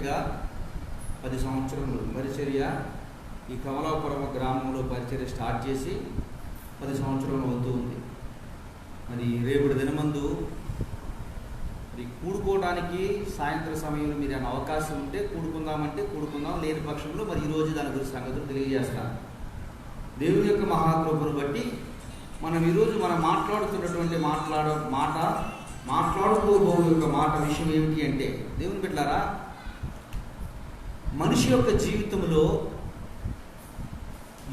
కరెక్ట్గా 10 సంవత్సరములు పరిచర్య ఈ కమలాపురం గ్రామంలో పరిచర్య స్టార్ట్ చేసి 10 సంవత్సరాలు అవుతూ ఉంది. మరి రేపటి దినమందు మరి కూడుకోవడానికి సాయంత్రం సమయంలో మీరు ఏమైనా అవకాశం ఉంటే కూడుకుందామంటే కూడుకుందాం, లేని పక్షంలో మరి ఈరోజు దాని గురించి సంగతులు తెలియజేస్తాను. దేవుని యొక్క మహాకృపను బట్టి మనం ఈరోజు మాట్లాడుతున్నటువంటి మాట్లాడుకోబో యొక్క మాట విషయం ఏమిటి అంటే, దేవుని బిడ్డలారా, మనిషి యొక్క జీవితంలో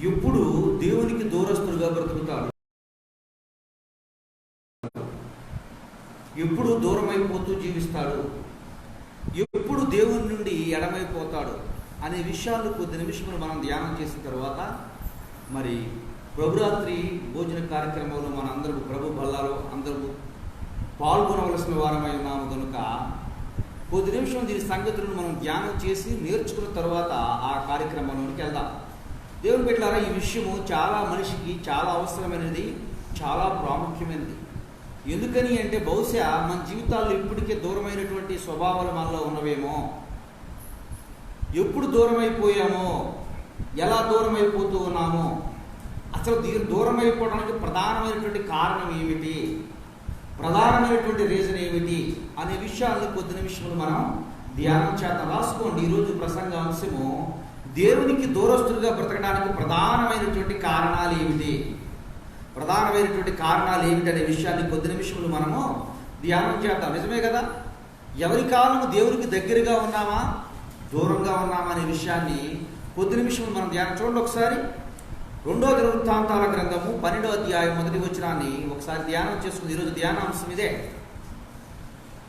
ఎప్పుడు దేవునికి దూరస్తులుగా బ్రతుకుతాడు, ఎప్పుడు దూరమైపోతూ జీవిస్తాడు, ఎప్పుడు దేవుని నుండి ఎడమైపోతాడు అనే విషయాలు కొద్ది నిమిషములు మనం ధ్యానం చేసిన తర్వాత మరి ప్రభురాత్రి భోజన కార్యక్రమంలో మన అందరూ ప్రభు బల్లాలో అందరూ పాల్గొనవలసిన వారమై ఉన్నాము కనుక కొద్ది నిమిషం దీని సంగతులను మనం ధ్యానం చేసి నేర్చుకున్న తర్వాత ఆ కార్యక్రమంలోకి వెళ్దాం. దేవుని బిడ్డలారా, ఈ విషయము చాలా మనిషికి చాలా అవసరమైనది, చాలా ప్రాముఖ్యమైనది. ఎందుకని అంటే బహుశా మన జీవితాల్లో ఇప్పటికే దూరమైనటువంటి స్వభావాలు మనలో ఉన్నవేమో, ఎప్పుడు దూరమైపోయామో, ఎలా దూరమైపోతూ ఉన్నామో, అసలు దూరం అయిపోవడానికి ప్రధానమైనటువంటి కారణం ఏమిటి, ప్రధానమైనటువంటి రీజన్ ఏమిటి అనే విషయాలను కొద్ది నిమిషములు మనం ధ్యానం చేద్దాం. రాసుకోండి. ఈరోజు ప్రసంగ అంశము దేవునికి దూరస్తులుగా బ్రతకడానికి ప్రధానమైనటువంటి కారణాలు ఏమిటి, ప్రధానమైనటువంటి కారణాలు ఏమిటి అనే విషయాన్ని కొద్ది నిమిషములు మనము ధ్యానం చేద్దాం. నిజమే కదా, ఎవరి కాలము దేవునికి దగ్గరగా ఉన్నామా దూరంగా ఉన్నామా అనే విషయాన్ని కొద్ది నిమిషములు మనం ధ్యానం. చూడండి ఒకసారి 2వ దినవృత్తాంతాల గ్రంథము 12వ అధ్యాయం 1వ వచనాన్ని ఒకసారి ధ్యానం చేసుకుంది. ఈరోజు ధ్యానాంశం ఇదే.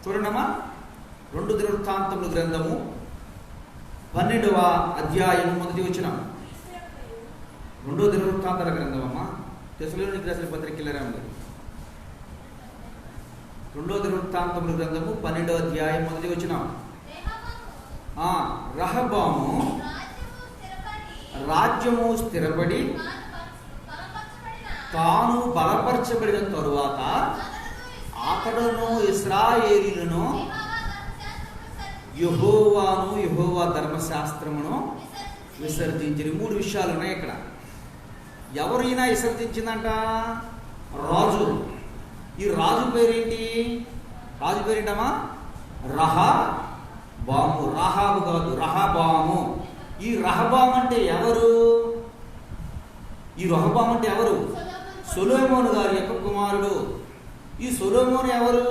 చూడండమ్మా, 2 దినవృత్తాంతముల గ్రంథము 12వ అధ్యాయం 1వ వచనం. 2వ దినవృత్తాంతాల గ్రంథం అమ్మా, తెస్సలోనికీయులకు రాసిన పత్రిక 2వ దినవృత్తాంతముల గ్రంథము 12వ అధ్యాయం 1వ వచనం. రెహబాము రాజ్యము స్థిరపడి తాను బలపరచబడిన తరువాత అతడును ఇశ్రాయేలీయులను యెహోవా ధర్మశాస్త్రమును విసర్జించి. 3 విషయాలు ఉన్నాయి ఇక్కడ. ఎవరైనా విసర్జించిందంట? రాజు. ఈ రాజు పేరేంటి? రాజు పేరేంటమ్మా? రహబాము. రాహాబు కాదు, రహబాము. ఈ రహబాము అంటే ఎవరు? ఈ రహబాము అంటే ఎవరు? సొలొమోను గారి యొక్క కుమారుడు. ఈ సొలొమోను ఎవరు?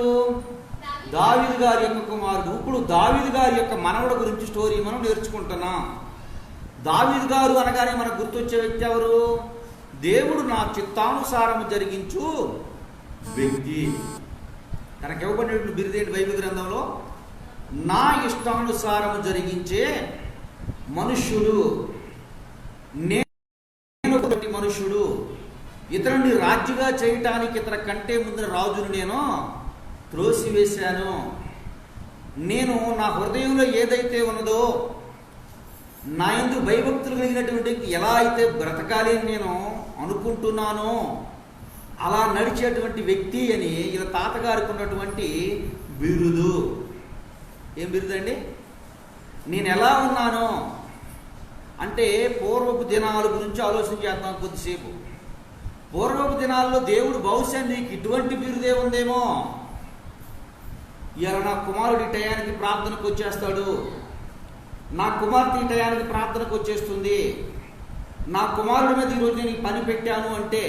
దావీదు గారి యొక్క కుమారుడు. ఇప్పుడు దావీదు గారి యొక్క మనవడు గురించి స్టోరీ మనం నేర్చుకుంటున్నాం. దావీదు గారు అనగానే మనకు గుర్తొచ్చే వ్యక్తి ఎవరు? దేవుడు నా చిత్తానుసారం జరిగించు వ్యక్తి. తనకు ఇవ్వబడినటువంటి బిరుదేంటి బైబిల్ గ్రంథంలో? నా ఇష్టానుసారం జరిగించే మనుష్యుడు. నేను మనుష్యుడు. ఇతరుని రాజుగా చేయటానికి ఇతర కంటే ముందు రాజును నేను త్రోసివేశాను. నేను నా హృదయంలో ఏదైతే ఉన్నదో, నా యందు భయభక్తులు కలిగినటువంటి ఎలా అయితే బ్రతకాలి అని నేను అనుకుంటున్నానో అలా నడిచేటువంటి వ్యక్తి అని ఇలా తాతగారికి ఉన్నటువంటి బిరుదు. ఏం బిరుదండి? నేను ఎలా ఉన్నానో అంటే పూర్వపు దినాల గురించి ఆలోచన చేద్దాం కొద్దిసేపు. పూర్వపు దినాల్లో దేవుడు బహుశా నీకు ఇటువంటి బిరుదే ఉందేమో. ఇలా నా కుమారుడి టయానికి ప్రార్థనకు వచ్చేస్తాడు, నా కుమార్తె టయానికి ప్రార్థనకు వచ్చేస్తుంది, నా కుమారుడి మీద ఈరోజు నేను పని పెట్టాను అంటే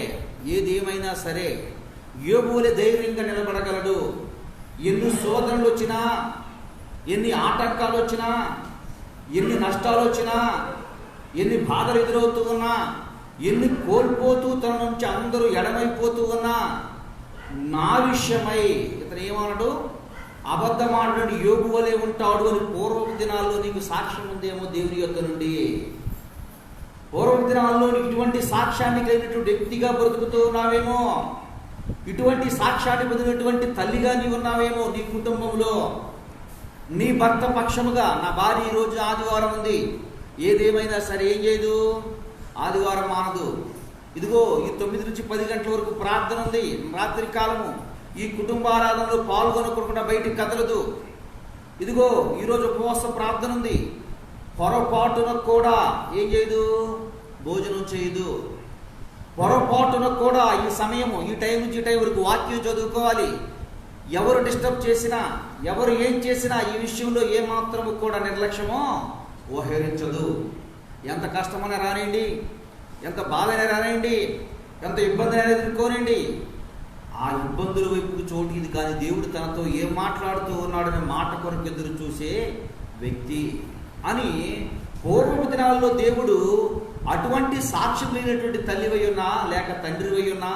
ఏది ఏమైనా సరే యోబువలే ధైర్యంగా నిలబడగలడు. ఎన్ని శోధనలు వచ్చినా, ఎన్ని ఆటంకాలు వచ్చినా, ఎన్ని నష్టాలు వచ్చినా, ఎన్ని బాధలు ఎదురవుతూ ఉన్నా, ఎన్ని కోల్పోతూ తన నుంచి అందరూ ఎడమైపోతూ ఉన్నా, నా విషయమై ఇతను ఏమన్నాడు? అబద్ధమాడని యోబు వలె ఉంటాడు అని పూర్వపు దినాల్లో నీకు సాక్ష్యం ఉందేమో దేవుని యొక్క నుండి. పూర్వపు దినాల్లో నీకు ఇటువంటి సాక్ష్యాన్ని కలిగినటువంటి వ్యక్తిగా బ్రతుకుతూ ఉన్నావేమో, ఇటువంటి సాక్ష్యాన్ని పొందినటువంటి తల్లిగా నీవు ఉన్నావేమో. నీ కుటుంబంలో నీ భర్త పక్షముగా, నా భార్య ఈరోజు ఆదివారం ఉంది, ఏదేమైనా సరే ఏం చేయదు, ఆదివారం మానదు. ఇదిగో ఈ 9 నుంచి 10 గంటల వరకు ప్రార్థన ఉంది, రాత్రి కాలము ఈ కుటుంబ ఆరాధనలో పాల్గొనకుండా బయటికి కదలదు. ఇదిగో ఈరోజు ఉపవాస ప్రార్థన ఉంది, పొరపాటున కూడా ఏం చేయదు, భోజనం చేయదు. పొరపాటున కూడా ఈ సమయము, ఈ టైం నుంచి టైం వరకు వాక్యం చదువుకోవాలి. ఎవరు డిస్టర్బ్ చేసినా, ఎవరు ఏం చేసినా ఈ విషయంలో ఏమాత్రము కూడా నిర్లక్ష్యమో ఓహరించదు. ఎంత కష్టమైనా రానివ్వండి, ఎంత బాధైనా రానివ్వండి, ఎంత ఇబ్బంది అయినా ఎదుర్కోనండి, ఆ ఇబ్బందుల వైపుకు చోటిది కానీ దేవుడు తనతో ఏం మాట్లాడుతూ ఉన్నాడనే మాట కొరకు ఎదురు చూసే వ్యక్తి అని పూర్వపు దినాల్లో దేవుడు అటువంటి సాక్ష్యం లేనటువంటి తల్లివై ఉన్నా, లేక తండ్రివై ఉన్నా,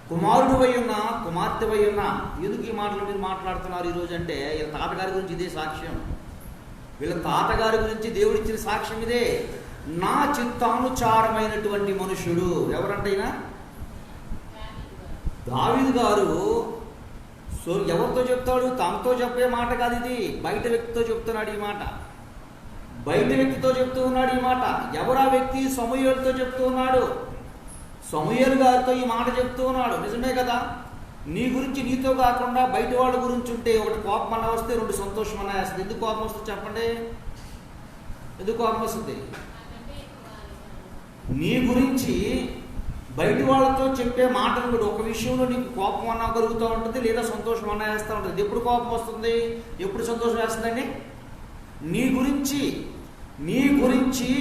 కుమారుడివై ఉన్నా, కుమార్తెవై ఉన్నా, ఎందుకు ఈ మాటలు మీరు మాట్లాడుతున్నారు ఈరోజు అంటే, వీళ్ళ తాతగారి గురించి ఇదే సాక్ష్యం. వీళ్ళ తాతగారి గురించి దేవుడిచ్చిన సాక్ష్యం ఇదే. నా చిత్తానుసారమైనటువంటి మనుషుడు ఎవరంటైనా దావీదు గారు. సో ఎవరితో చెప్తాడు? తనతో చెప్పే మాట కాదు ఇది, బయట వ్యక్తితో చెప్తున్నాడు ఈ మాట. బయట వ్యక్తితో చెప్తూ ఉన్నాడు ఈ మాట. ఎవరా వ్యక్తి? సమూయేలుతో చెప్తూ ఉన్నాడు. సమూయేలు గారితో ఈ మాట చెప్తూ ఉన్నాడు. నిజమే కదా, నీ గురించి నీతో కాకుండా బయట వాళ్ళ గురించి ఉంటే ఒకటి కోపం అన్న వస్తే, రెండు సంతోషం అన్న వేస్తుంది. ఎందుకు కోపం వస్తుంది చెప్పండి? ఎందుకు కోపం వస్తుంది? నీ గురించి బయట వాళ్ళతో చెప్పే మాటలు కూడా ఒక విషయంలో నీకు కోపం అన్నా కలుగుతూ ఉంటుంది, లేదా సంతోషం అన్నా వేస్తూ ఉంటుంది. ఎప్పుడు కోపం వస్తుంది, ఎప్పుడు సంతోషం వేస్తుందండి? నీ గురించి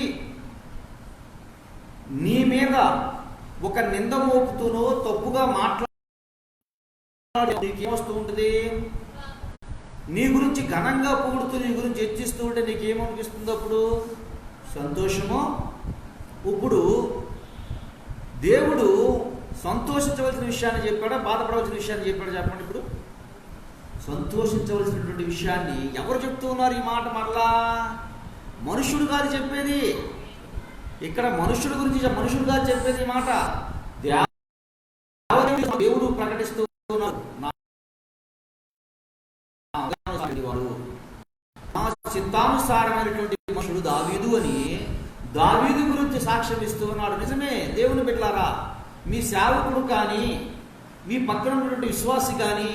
నీ మీద ఒక నింద మోపుతూనో తప్పుగా మాట్లాడే నీకేమొస్తూ ఉంటుంది? నీ గురించి ఘనంగా పొగుడుతూ నీ గురించి హెచ్చిస్తూ ఉంటే నీకేమనిపిస్తుంది? అప్పుడు సంతోషము. ఇప్పుడు దేవుడు సంతోషించవలసిన విషయాన్ని చెప్పాడా, బాధపడవలసిన విషయాన్ని చెప్పాడా చెప్పండి? ఇప్పుడు సంతోషించవలసినటువంటి విషయాన్ని ఎవరు చెప్తూ ఉన్నారు? ఈ మాట మరలా మనుషుడు గారు చెప్పేది. ఇక్కడ మనుషుడు గురించి మనుషుడు గారు చెప్పేది మాట దేవుడు ప్రకటిస్తూ ఉన్నారు. నా చిత్తానుసారమైనటువంటి మనుషుడు దావీదు అని దావీదు గురించి సాక్ష్యం ఇస్తూ ఉన్నాడు. నిజమే దేవుని బిడ్డలారా, మీ సేవకుడు కానీ, మీ పక్కన ఉన్నటువంటి విశ్వాసి కానీ,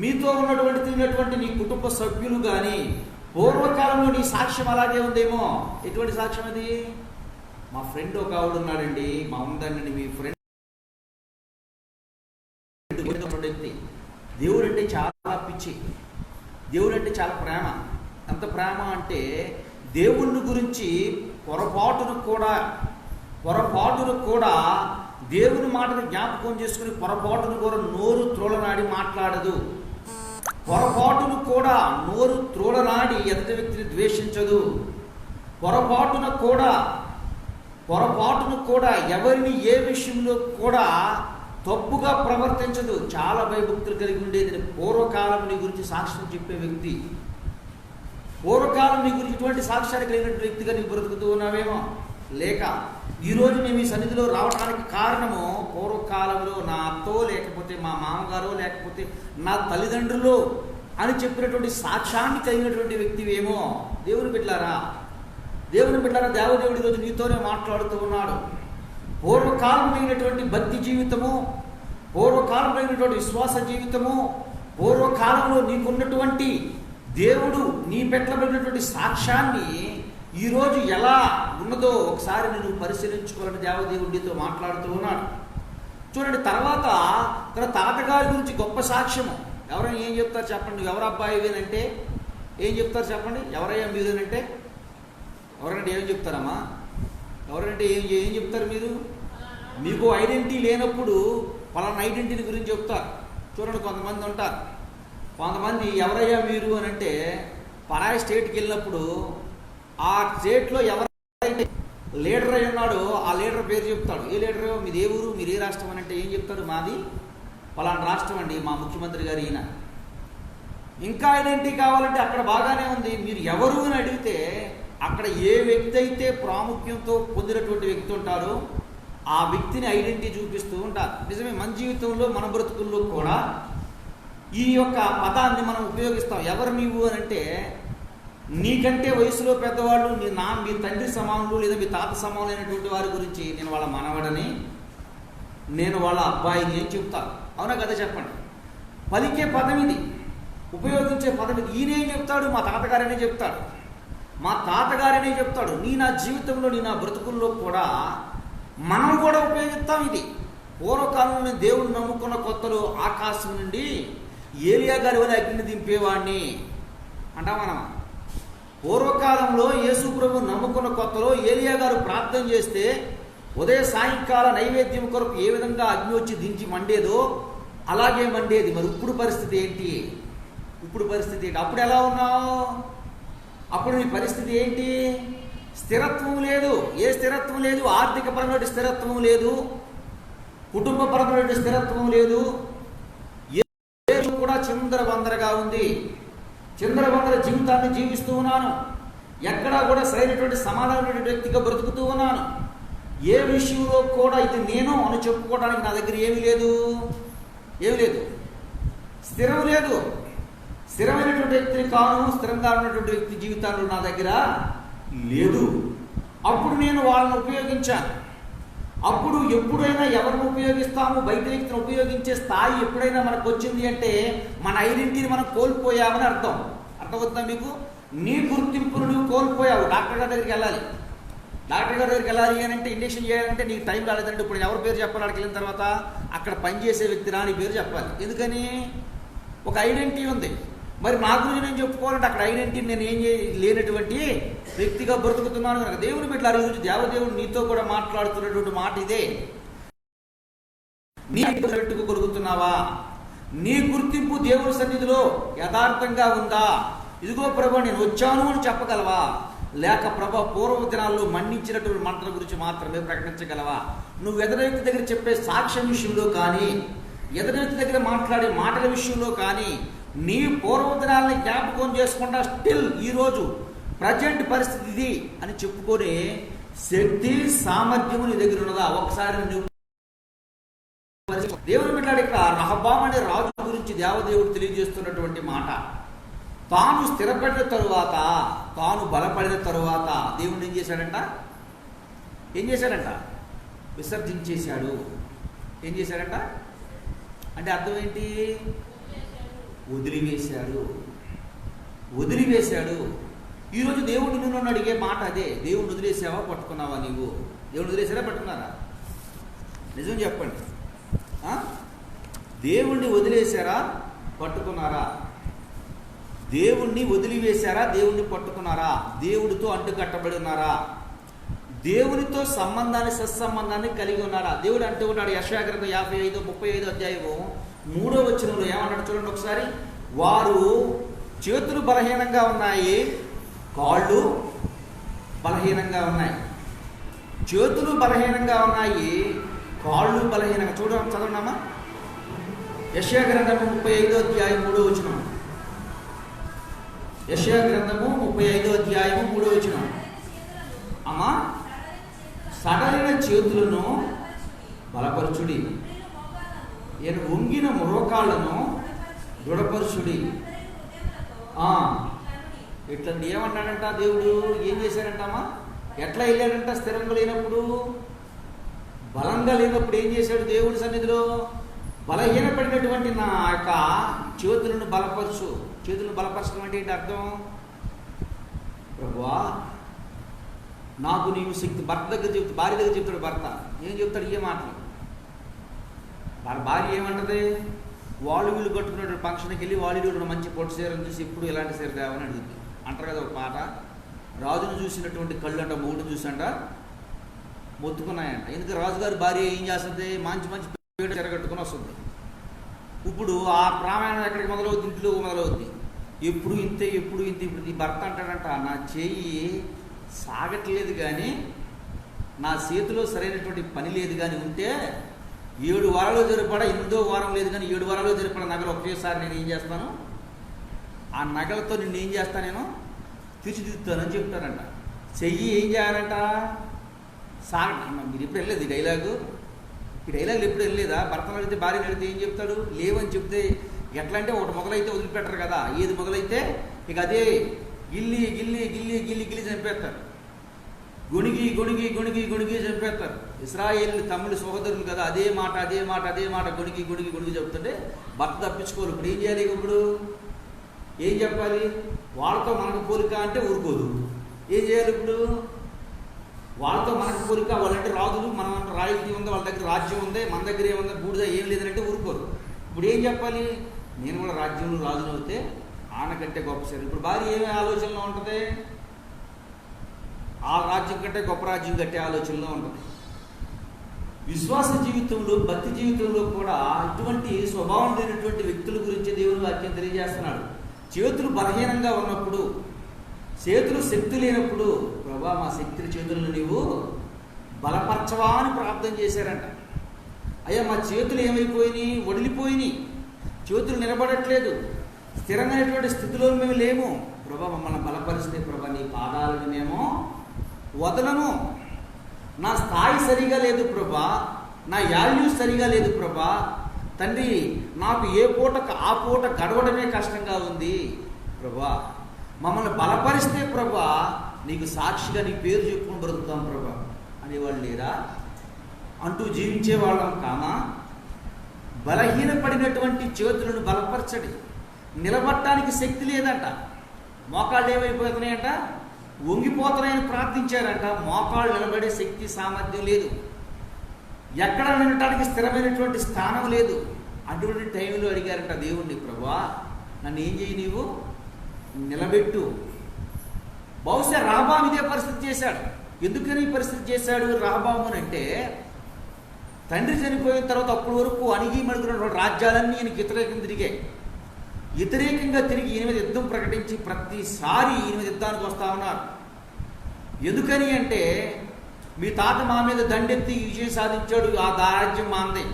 మీతో ఉన్నటువంటి నీ కుటుంబ సభ్యులు కానీ పూర్వకాలంలో నీ సాక్ష్యం అలాగే ఉందేమో. ఎటువంటి సాక్ష్యం అది? మా ఫ్రెండ్ ఒక ఆవిడ ఉన్నాడండి, మా ఉందండి, మీ ఫ్రెండ్ దేవుడు అంటే చాలా పిచ్చి, దేవుడు అంటే చాలా ప్రేమ. ఎంత ప్రేమ అంటే దేవుణ్ణి గురించి పొరపాటును కూడా దేవుని మాటను జ్ఞాపకం చేసుకుని పొరపాటును కూడా నోరు త్రోలనాడి మాట్లాడదు. పొరపాటును కూడా నోరు త్రోలనాడి ఎదుటి వ్యక్తిని ద్వేషించదు. పొరపాటును కూడా ఎవరిని ఏ విషయంలో కూడా తప్పుగా ప్రవర్తించదు. చాలా భయభక్తులు కలిగి ఉండేది. పూర్వకాలం నీ గురించి సాక్ష్యం చెప్పే వ్యక్తి. పూర్వకాలం నీ గురించి ఇటువంటి సాక్ష్యాలు కలిగినటువంటి వ్యక్తిగా నీకు బ్రతుకుతూ ఉన్నావేమో. లేక ఈరోజు మేము ఈ సన్నిధిలో రావడానికి కారణము పూర్వకాలంలో నా అత్తో, లేకపోతే మా మామగారో, లేకపోతే నా తల్లిదండ్రులు అని చెప్పినటువంటి సాక్ష్యాన్ని కలిగినటువంటి వ్యక్తివేమో. దేవుని బిడ్డలారా, దేవదేవుడు ఈరోజు నీతోనే మాట్లాడుతూ ఉన్నాడు. పూర్వకాలమైనటువంటి భక్తి జీవితము, పూర్వకాలమైనటువంటి విశ్వాస జీవితము, పూర్వకాలంలో నీకున్నటువంటి దేవుడు నీ పెట్టబడినటువంటి సాక్ష్యాన్ని ఈరోజు ఎలా ఉన్నదో ఒకసారి నేను పరిశీలించుకోవాలని దేవదేవుడు నీతో మాట్లాడుతూ ఉన్నాడు. చూడండి, తర్వాత తన తాతగారి గురించి గొప్ప సాక్ష్యము. ఎవరైనా ఏం చెప్తారు చెప్పండి? ఎవరు అబ్బాయి ఇవేనంటే ఏం చెప్తారు చెప్పండి? ఎవరయ్యా మీరేనంటే ఎవరంటే ఏం చెప్తారమ్మా? ఎవరంటే ఏం చెప్తారు మీరు? మీకు ఐడెంటిటీ లేనప్పుడు పలానా ఐడెంటిటీ గురించి చెప్తారు. చూడండి, కొంతమంది ఉంటారు, కొంతమంది ఎవరయ్యా మీరు అని అంటే పరాయి స్టేట్కి వెళ్ళినప్పుడు ఆ స్టేట్లో ఎవరైతే లీడర్ అయి ఉన్నాడో ఆ లీడర్ పేరు చెప్తాడు. ఏ లీడరు? మీది ఏ ఊరు, మీరు ఏ రాష్ట్రం అని అంటే ఏం చెప్తాడు? మాది పలానా రాష్ట్రం అండి, మా ముఖ్యమంత్రి గారు ఈయన. ఇంకా ఐడెంటిటీ కావాలంటే అక్కడ బాగానే ఉంది, మీరు ఎవరు అని అడిగితే అక్కడ ఏ వ్యక్తి అయితే ప్రాముఖ్యంతో పొందినటువంటి వ్యక్తి ఉంటారో ఆ వ్యక్తిని ఐడెంటిటీ చూపిస్తూ ఉంటారు. నిజమే, మన జీవితంలో మన బ్రతుకుల్లో కూడా ఈ యొక్క పదాన్ని మనం ఉపయోగిస్తాం. ఎవరు నీవు అని అంటే నీకంటే వయసులో పెద్దవాళ్ళు, మీ తండ్రి సమానులు లేదా మీ తాత సమానులైనటువంటి వారి గురించి నేను వాళ్ళ మనవడని, నేను వాళ్ళ అబ్బాయిని అని చెప్తాను. అవునా కదా? చెప్పండి. పలికే పదం ఇది. ఉపయోగించే పదం ఇది. ఈయనేం చెప్తాడు? మా తాతగారనే చెప్తాడు. మా తాతగారనే చెప్తాడు. నా జీవితంలో నా బ్రతుకుల్లో కూడా మనం కూడా ఉపయోగిస్తాం ఇది. పూర్వకాలంలో దేవుడు నమ్ముకున్న కొత్తలో ఆకాశం నుండి ఏలియా గారి వల్ల అగ్ని దింపేవాడిని అంటాం మనం. పూర్వకాలంలో యేసు ప్రభు నమ్ముకున్న కొత్తలో ఏలియా గారు ప్రార్థన చేస్తే ఉదయ సాయంకాల నైవేద్యం కొరకు ఏ విధంగా అగ్ని వచ్చి దించి మండేదో అలాగే మండేది. మరి ఇప్పుడు పరిస్థితి ఏంటి? అప్పుడు ఎలా ఉన్నావు? అప్పుడు నీ పరిస్థితి ఏంటి? స్థిరత్వం లేదు. ఏ స్థిరత్వం లేదు? ఆర్థిక పరమైన స్థిరత్వం లేదు, కుటుంబ పరమైన స్థిరత్వం లేదు. కూడా చిందరవందరగా ఉంది. చిందరవందర జీవితాన్ని జీవిస్తూ ఉన్నాను. ఎక్కడా కూడా సరైనటువంటి సమాధానమైన వ్యక్తిగా బ్రతుకుతూ ఉన్నాను. ఏ విషయంలో కూడా ఇది నేను అని చెప్పుకోవడానికి నా దగ్గర ఏమీ లేదు. స్థిరం లేదు. స్థిరమైనటువంటి వ్యక్తిని కాను. స్థిరంగా ఉన్నటువంటి వ్యక్తి జీవితాల్లో నా దగ్గర లేదు. అప్పుడు నేను వాళ్ళని ఉపయోగించాను. అప్పుడు ఎప్పుడైనా ఎవరిని ఉపయోగిస్తాము? బయట వ్యక్తిని ఉపయోగించే స్థాయి ఎప్పుడైనా మనకు వచ్చింది అంటే మన ఐడెంటిటీని మనం కోల్పోయామని అర్థమవుతుందా మీకు? నీ గుర్తింపును నువ్వు కోల్పోయావు. డాక్టర్ గారి దగ్గరికి వెళ్ళాలి అని అంటే ఇంజక్షన్ చేయాలంటే నీకు టైం రాలేదంటే ఇప్పుడు ఎవరి పేరు చెప్పాలి? అక్కడికి వెళ్ళిన తర్వాత అక్కడ పనిచేసే వ్యక్తి రాని పేరు చెప్పాలి. ఎందుకని? ఒక ఐడెంటిటీ ఉంది. మరి నా గురించి నేను చెప్పుకోవాలంటే అక్కడ ఐడెంటిటీ నేను ఏం లేనటువంటి వ్యక్తిగా బ్రతుకుతున్నాను కనుక దేవుని బిడ్డలారా, ఈరోజు దేవదేవుడు నీతో కూడా మాట్లాడుతున్నటువంటి మాట ఇదే. నీ పెట్టుకోగలుగుతున్నావా? నీ గుర్తింపు దేవుని సన్నిధిలో యథార్థంగా ఉందా? ఇదిగో ప్రభు నేను వచ్చాను అని చెప్పగలవా? లేక ప్రభు పూర్వ దినాల్లో మన్నించినటువంటి మంటల గురించి మాత్రమే ప్రకటించగలవా? నువ్వు ఎదురు వ్యక్తి దగ్గర చెప్పే సాక్ష్యం విషయంలో కానీ, ఎదురు వ్యక్తి దగ్గర మాట్లాడే మాటల విషయంలో కానీ నీ పూర్వదినాలని జ్ఞాపకం చేసుకుంటా స్టిల్ ఈరోజు ప్రజెంట్ పరిస్థితి ఇది అని చెప్పుకొని శక్తి సామర్థ్యము నీ దగ్గర ఉన్నదా? ఒకసారి నువ్వు దేవుని బిడ్డలారా, ఇక్కడ రహబాము అనే రాజు గురించి దేవదేవుడు తెలియజేస్తున్నటువంటి మాట. తాను స్థిరపడిన తరువాత, తాను బలపడిన తరువాత దేవుడు ఏం చేశాడంట? విసర్జించేశాడు. ఏం చేశాడంట అంటే అర్థం ఏంటి? వదిలివేశాడు. ఈరోజు దేవుడు నిన్ను అడిగే మాట అదే. దేవుడిని వదిలేసావా? పట్టుకున్నావా? నీవు దేవుడిని వదిలేసారా? పట్టుకున్నారా? నిజం చెప్పండి. దేవుణ్ణి వదిలేశారా? పట్టుకున్నారా? దేవుణ్ణి వదిలివేశారా? దేవుణ్ణి పట్టుకున్నారా? దేవుడితో అంటుకట్టబడి ఉన్నారా? దేవునితో సంబంధాన్ని, సత్సంబంధాన్ని కలిగి ఉన్నారా? దేవుడు అంటూ ఉన్నాడు యెషయా గ్రంథం 55:35 అధ్యాయము 3వ వచనంలో ఏమన్నాడు చూడండి ఒకసారి. వారు చేతులు బలహీనంగా ఉన్నాయి, కాళ్ళు బలహీనంగా ఉన్నాయి. చేతులు బలహీనంగా ఉన్నాయి, కాళ్ళు బలహీనంగా. చూడండి, చదవన్నామా? యెషయా గ్రంథము 35వ అధ్యాయం 3వ వచనం. యెషయా గ్రంథము 35వ అధ్యాయము 3వ వచనం. అమ్మా, సడలిన చేతులను బలపరచుడి, వంగిన మోకాళ్ళను దృఢపరచుడి. ఇట్లా ఏమన్నాడంట దేవుడు? ఏం చేశాడంటమ్మా? ఎట్లా వెళ్ళాడంట? స్థిరంగా లేనప్పుడు, బలంగా లేనప్పుడు ఏం చేశాడు? దేవుడి సన్నిధిలో బలహీనపడినటువంటి నా యొక్క చేతులను బలపరచు. చేతులను బలపరచడం అంటే ఏంటి అర్థం? ప్రభువా, నాకు నీవు శక్తి. భర్త దగ్గర చెప్తాడు, భార్య దగ్గర చెప్తాడు. భర్త ఏం చెప్తాడు? ఏ మాటలు? భార్య ఏమంటది? వాళ్ళు వీళ్ళు కట్టుకున్నటువంటి ఫంక్షన్కి వెళ్ళి వాళ్ళు మంచి పొట్టు చీరను చూసి ఇప్పుడు ఇలాంటి చీర తేవని అడుగుతుంది. అంటారు కదా ఒక పాట, రాజును చూసినటువంటి కళ్ళు అంట మూడు చూసంట మొత్తుకున్నాయంట. ఎందుకు రాజుగారి భార్య ఏం చేస్తుంది? మంచి మంచి పేరు చీర కట్టుకుని వస్తుంది. ఇప్పుడు ఆ ప్రామాణం ఎక్కడికి మొదలవుద్ది? ఇంట్లో మొదలవుద్ది. ఎప్పుడు ఇంతే, ఎప్పుడు ఇంత. ఇప్పుడు ఈ భర్త అంటాడంట, నా చెయ్యి సాగట్లేదు కానీ, నా చేతిలో సరైనటువంటి పని లేదు కానీ, ఉంటే 7 వారాలు జరిపడ, 8వ వారం లేదు కానీ 7 వారాలు జరిపడ నగలు ఒకేసారి నేను ఏం చేస్తాను? ఆ నగలతో నిన్ను ఏం చేస్తాను? నేను తీర్చిదిద్దుతానని చెప్తానంట. చెయ్యి ఏం చేయాలంట? సాగ. మీరు ఎప్పుడు వెళ్ళలేదు ఈ డైలాగు? ఈ డైలాగులు ఎప్పుడు వెళ్ళలేదా? భర్తను అడిగితే, భార్యను అడిగితే ఏం చెప్తాడు? లేవని చెప్తే ఎట్లా అంటే, ఒకటి మొదలైతే వదిలిపెట్టరు కదా. ఏది మొదలైతే ఇక అదే గిల్లి గిల్లి గిల్లి గిల్లి గిల్లి చంపేస్తారు. గొణిగి గొణిగి గొణిగి గొణిగి చంపేస్తారు. ఇశ్రాయేల్ తమ్ముడు సహోదరులు కదా, అదే మాట గొణిగి గొణిగి గొణిగి చెప్తుంటే భర్త తప్పించుకోరు. ఇప్పుడు ఏం చేయాలి? ఇప్పుడు ఏం చెప్పాలి? వాళ్ళతో మనకు పోలిక అంటే ఊరుకోదు. ఏం చేయాలి ఇప్పుడు? వాళ్ళతో మనకు పోలిక, వాళ్ళంటే రాజులు, మనం అంటే రాయల్టీ ఉంది, వాళ్ళ దగ్గర రాజ్యం ఉంది, మన దగ్గర ఏముంది బూడిద ఏం లేదంటే ఊరుకోరు. ఇప్పుడు ఏం చెప్పాలి? నేను కూడా రాజ్యంలో రాజును అవుతే ఆన కంటే గొప్ప సరే. ఇప్పుడు భార్య ఏమే ఆలోచనలో ఉంటుంది? ఆ రాజ్యం కంటే గొప్ప రాజ్యం కట్టే ఆలోచనలో ఉంటుంది. విశ్వాస జీవితంలో, భక్తి జీవితంలో కూడా ఇటువంటి స్వభావం లేనటువంటి వ్యక్తుల గురించి దేవుని వాక్యం తెలియజేస్తున్నాడు. చేతులు బలహీనంగా ఉన్నప్పుడు, చేతులు శక్తి లేనప్పుడు, ప్రభా మా శక్తి చేతులను నీవు బలపరచవా అని ప్రార్థన చేశారంట. అయ్యా మా చేతులు ఏమైపోయినాయి? వడిలిపోయినాయి, చేతులు నిలబడట్లేదు, స్థిరమైనటువంటి స్థితిలో మేము లేము. ప్రభా మమ్మల్ని బలపరిస్తే ప్రభా నీ పాదాలను మేము వదలను. నా స్థాయి సరిగా లేదు ప్రభా, నా వాల్యూ సరిగా లేదు ప్రభా. తండ్రి నాకు ఏ పూటకు ఆ పూట గడవడమే కష్టంగా ఉంది ప్రభా. మమ్మల్ని బలపరిస్తే ప్రభా నీకు సాక్షిగా నీ పేరు చెప్పుకుని బ్రతుకుతాం ప్రభా అనేవాళ్ళు లేరా? అంటూ జీవించే వాళ్ళం కామా? బలహీనపడినటువంటి చేతులను బలపరచడి. నిలబడటానికి శక్తి లేదంట. మోకాళ్ళు ఏమైపోతున్నాయంట? వంగిపోతున్నాయని ప్రార్థించారంట. మోకాళ్ళు నిలబడే శక్తి సామర్థ్యం లేదు. ఎక్కడ వినటానికి స్థిరమైనటువంటి స్థానం లేదు. అటువంటి టైంలో అడిగారంట దేవుణ్ణి, ప్రభువా నన్ను ఏం చేయి, నీవు నిలబెట్టు. బహుశా రాబాము ఇదే పరిస్థితి చేశాడు. ఎందుకని ఈ పరిస్థితి చేశాడు రాబాము అంటే, తండ్రి చనిపోయిన తర్వాత అప్పటి వరకు అణిగి మణుగున్నటువంటి రాజ్యాలన్నీ ఈయనకి వ్యతిరేకంగా తిరిగాయి. వ్యతిరేకంగా తిరిగి ఈయన మీద యుద్ధం ప్రకటించి ప్రతిసారి ఈయన మీద యుద్ధానికి వస్తా ఉన్నారు. ఎందుకని అంటే, మీ తాత మా మీద దండెత్తి విజయం సాధించాడు, ఆ రాజ్యం మాందే,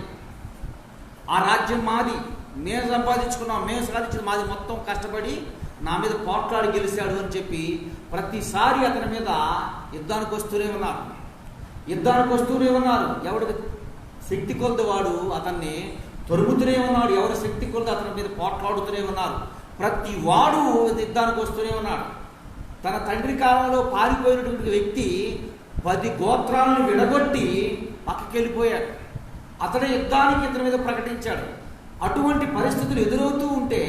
ఆ రాజ్యం మాది, మేము సంపాదించుకున్నాం, మేము సాధించింది మాది, మొత్తం కష్టపడి నా మీద పోట్లాడి గెలిచాడు అని చెప్పి ప్రతిసారి అతని మీద యుద్ధానికి వస్తూనే ఉన్నారు. ఎవరికి శక్తి కొలది వాడు అతన్ని తొరుగుతూనే ఉన్నాడు. ఎవరి శక్తి కొలది అతని మీద పోట్లాడుతూనే ఉన్నారు. ప్రతి వాడు యుద్ధానికి వస్తూనే ఉన్నాడు. తన తండ్రి కాలంలో పారిపోయినటువంటి వ్యక్తి 10 గోత్రాలను విడగొట్టి పక్కకి వెళ్ళిపోయాడు. అతడే యుద్ధానికి ఇతని మీద ప్రకటించాడు. అటువంటి పరిస్థితులు ఎదురవుతూ ఉంటే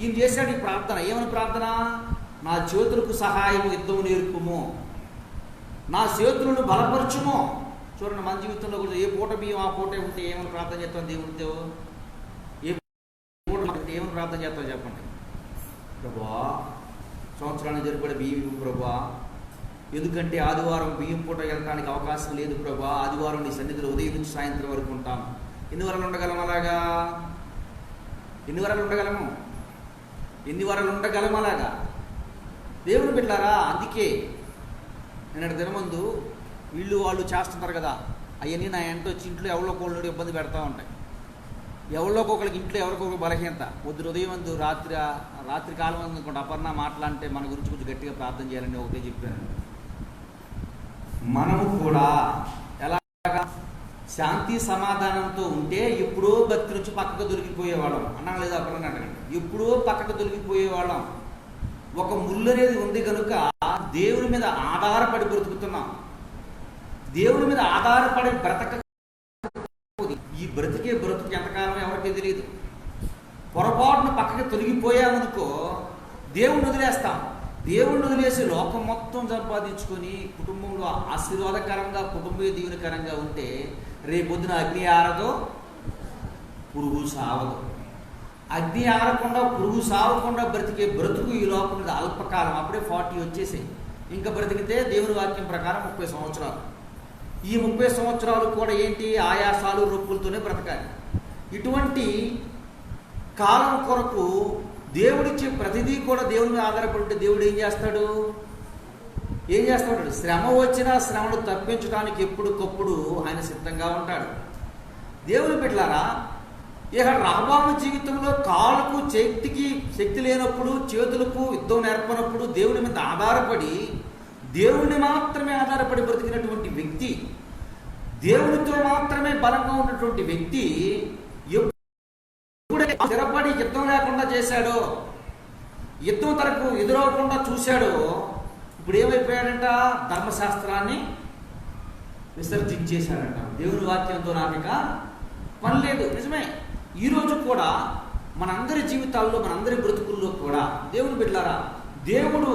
ఈయన చేశాడు ఈ ప్రార్థన. ఏమని ప్రార్థన? నా చేతులకు సహాయం యుద్ధము నేర్పుము, నా చేతులను బలపరచుము. చూడండి, మన జీవితంలో కూడా ఏ పూట బియ్యం ఆ పూటే ఉంటే ఏమని ప్రార్థన చేస్తాం దేవుడితో? ఏ పూట ఏమని ప్రార్థన చేస్తాం చెప్పండి? ప్రభువా సంవత్సరానికి సరిపడే బియ్యం ఇవ్వు ప్రభువా, ఎందుకంటే ఆదివారం బియ్యం పూట వెళ్ళడానికి అవకాశం లేదు ప్రభా, ఆదివారం నీ సన్నిధిలో ఉదయం నుంచి సాయంత్రం వరకు ఉంటాం. ఎన్ని వరలు ఉండగలం? అలాగా ఎన్ని వరలు ఉండగలం అలాగా? దేవుడు బిడ్డలారా, అందుకే నేను దినమందు వీళ్ళు వాళ్ళు చేస్తుంటారు కదా, అవన్నీ నా ఎంట వచ్చి ఇంట్లో ఎవరిలో కోళ్ళు ఇబ్బంది పెడతా ఉంటాయి. ఎవరిలోకి ఒకరికి ఇంట్లో ఎవరికొకరు బలహీనత. పొద్దున ఉదయం అందు రాత్రి కాలం అనుకుంటే అపర్ణ మాట్లాడితే మన గురించి కొంచెం గట్టిగా ప్రార్థన చేయాలని ఒకటే చెప్పాను. మనము కూడా ఎలాగా శాంతి సమాధానంతో ఉంటే ఎప్పుడో భక్తి నుంచి పక్కకు దొరికిపోయేవాళ్ళం. అన్నా లేదా అప్పుడు అడగండి, ఎప్పుడో పక్కకు దొరికిపోయేవాళ్ళం. ఒక ముళ్ళు అనేది ఉంది కనుక దేవుడి మీద ఆధారపడి బ్రతుకుతున్నాం. దేవుడి మీద ఆధారపడి బ్రతక, ఈ బ్రతుకు ఎంతకాలం ఎవరికీ తెలియదు. పొరపాటున పక్కకి తొలగిపోయామనుకో దేవుణ్ణి వదిలేస్తాం. దేవుణ్ణి వదిలేసి లోకం మొత్తం సంపాదించుకొని కుటుంబంలో ఆశీర్వాదకరంగా, కుటుంబ దీవెనకరంగా ఉంటే రేపొద్దున అగ్ని ఆరదో, పురుగు సావదు. అగ్ని ఆరకుండా, పురుగు సావకుండా బ్రతికే బ్రతుకు ఈ లోకం మీద అల్పకాలం. అప్పుడే 40 వచ్చేసాయి. ఇంకా బ్రతికితే దేవుని వాక్యం ప్రకారం 30 సంవత్సరాలు. ఈ 30 సంవత్సరాలు కూడా ఏంటి? ఆయాసాలు, రొప్పులతోనే బ్రతకాలి. ఇటువంటి కాలం కొరకు దేవుడిచ్చే ప్రతిదీ కూడా దేవుని మీద ఆధారపడి ఉంటే దేవుడు ఏం చేస్తాడు? శ్రమ వచ్చినా శ్రమను తప్పించడానికి ఎప్పటికప్పుడు ఆయన సిద్ధంగా ఉంటాడు. దేవుని బిడ్డలారా, ఇక రాబాము జీవితంలో కాళ్ళకు చేతికి శక్తి లేనప్పుడు, చేతులకు యుద్ధం నేర్పనప్పుడు దేవుడి మీద ఆధారపడి, దేవుడిని మాత్రమే ఆధారపడి బ్రతికినటువంటి వ్యక్తి, దేవునితో మాత్రమే బలంగా ఉన్నటువంటి వ్యక్తి ఎప్పుడే స్థిరపడి యుద్ధం లేకుండా చేశాడో, యుద్ధం తనకు ఎదురవకుండా చూశాడో, ఇప్పుడు ఏమైపోయాడంట? ధర్మశాస్త్రాన్ని విసర్జించేశాడంట. దేవుని వాక్యంతో నాకు ఇక పని లేదు. నిజమే, ఈరోజు కూడా మనందరి జీవితాల్లో, మనందరి బ్రతుకుల్లో కూడా దేవుని బిడ్డలారా, దేవుడు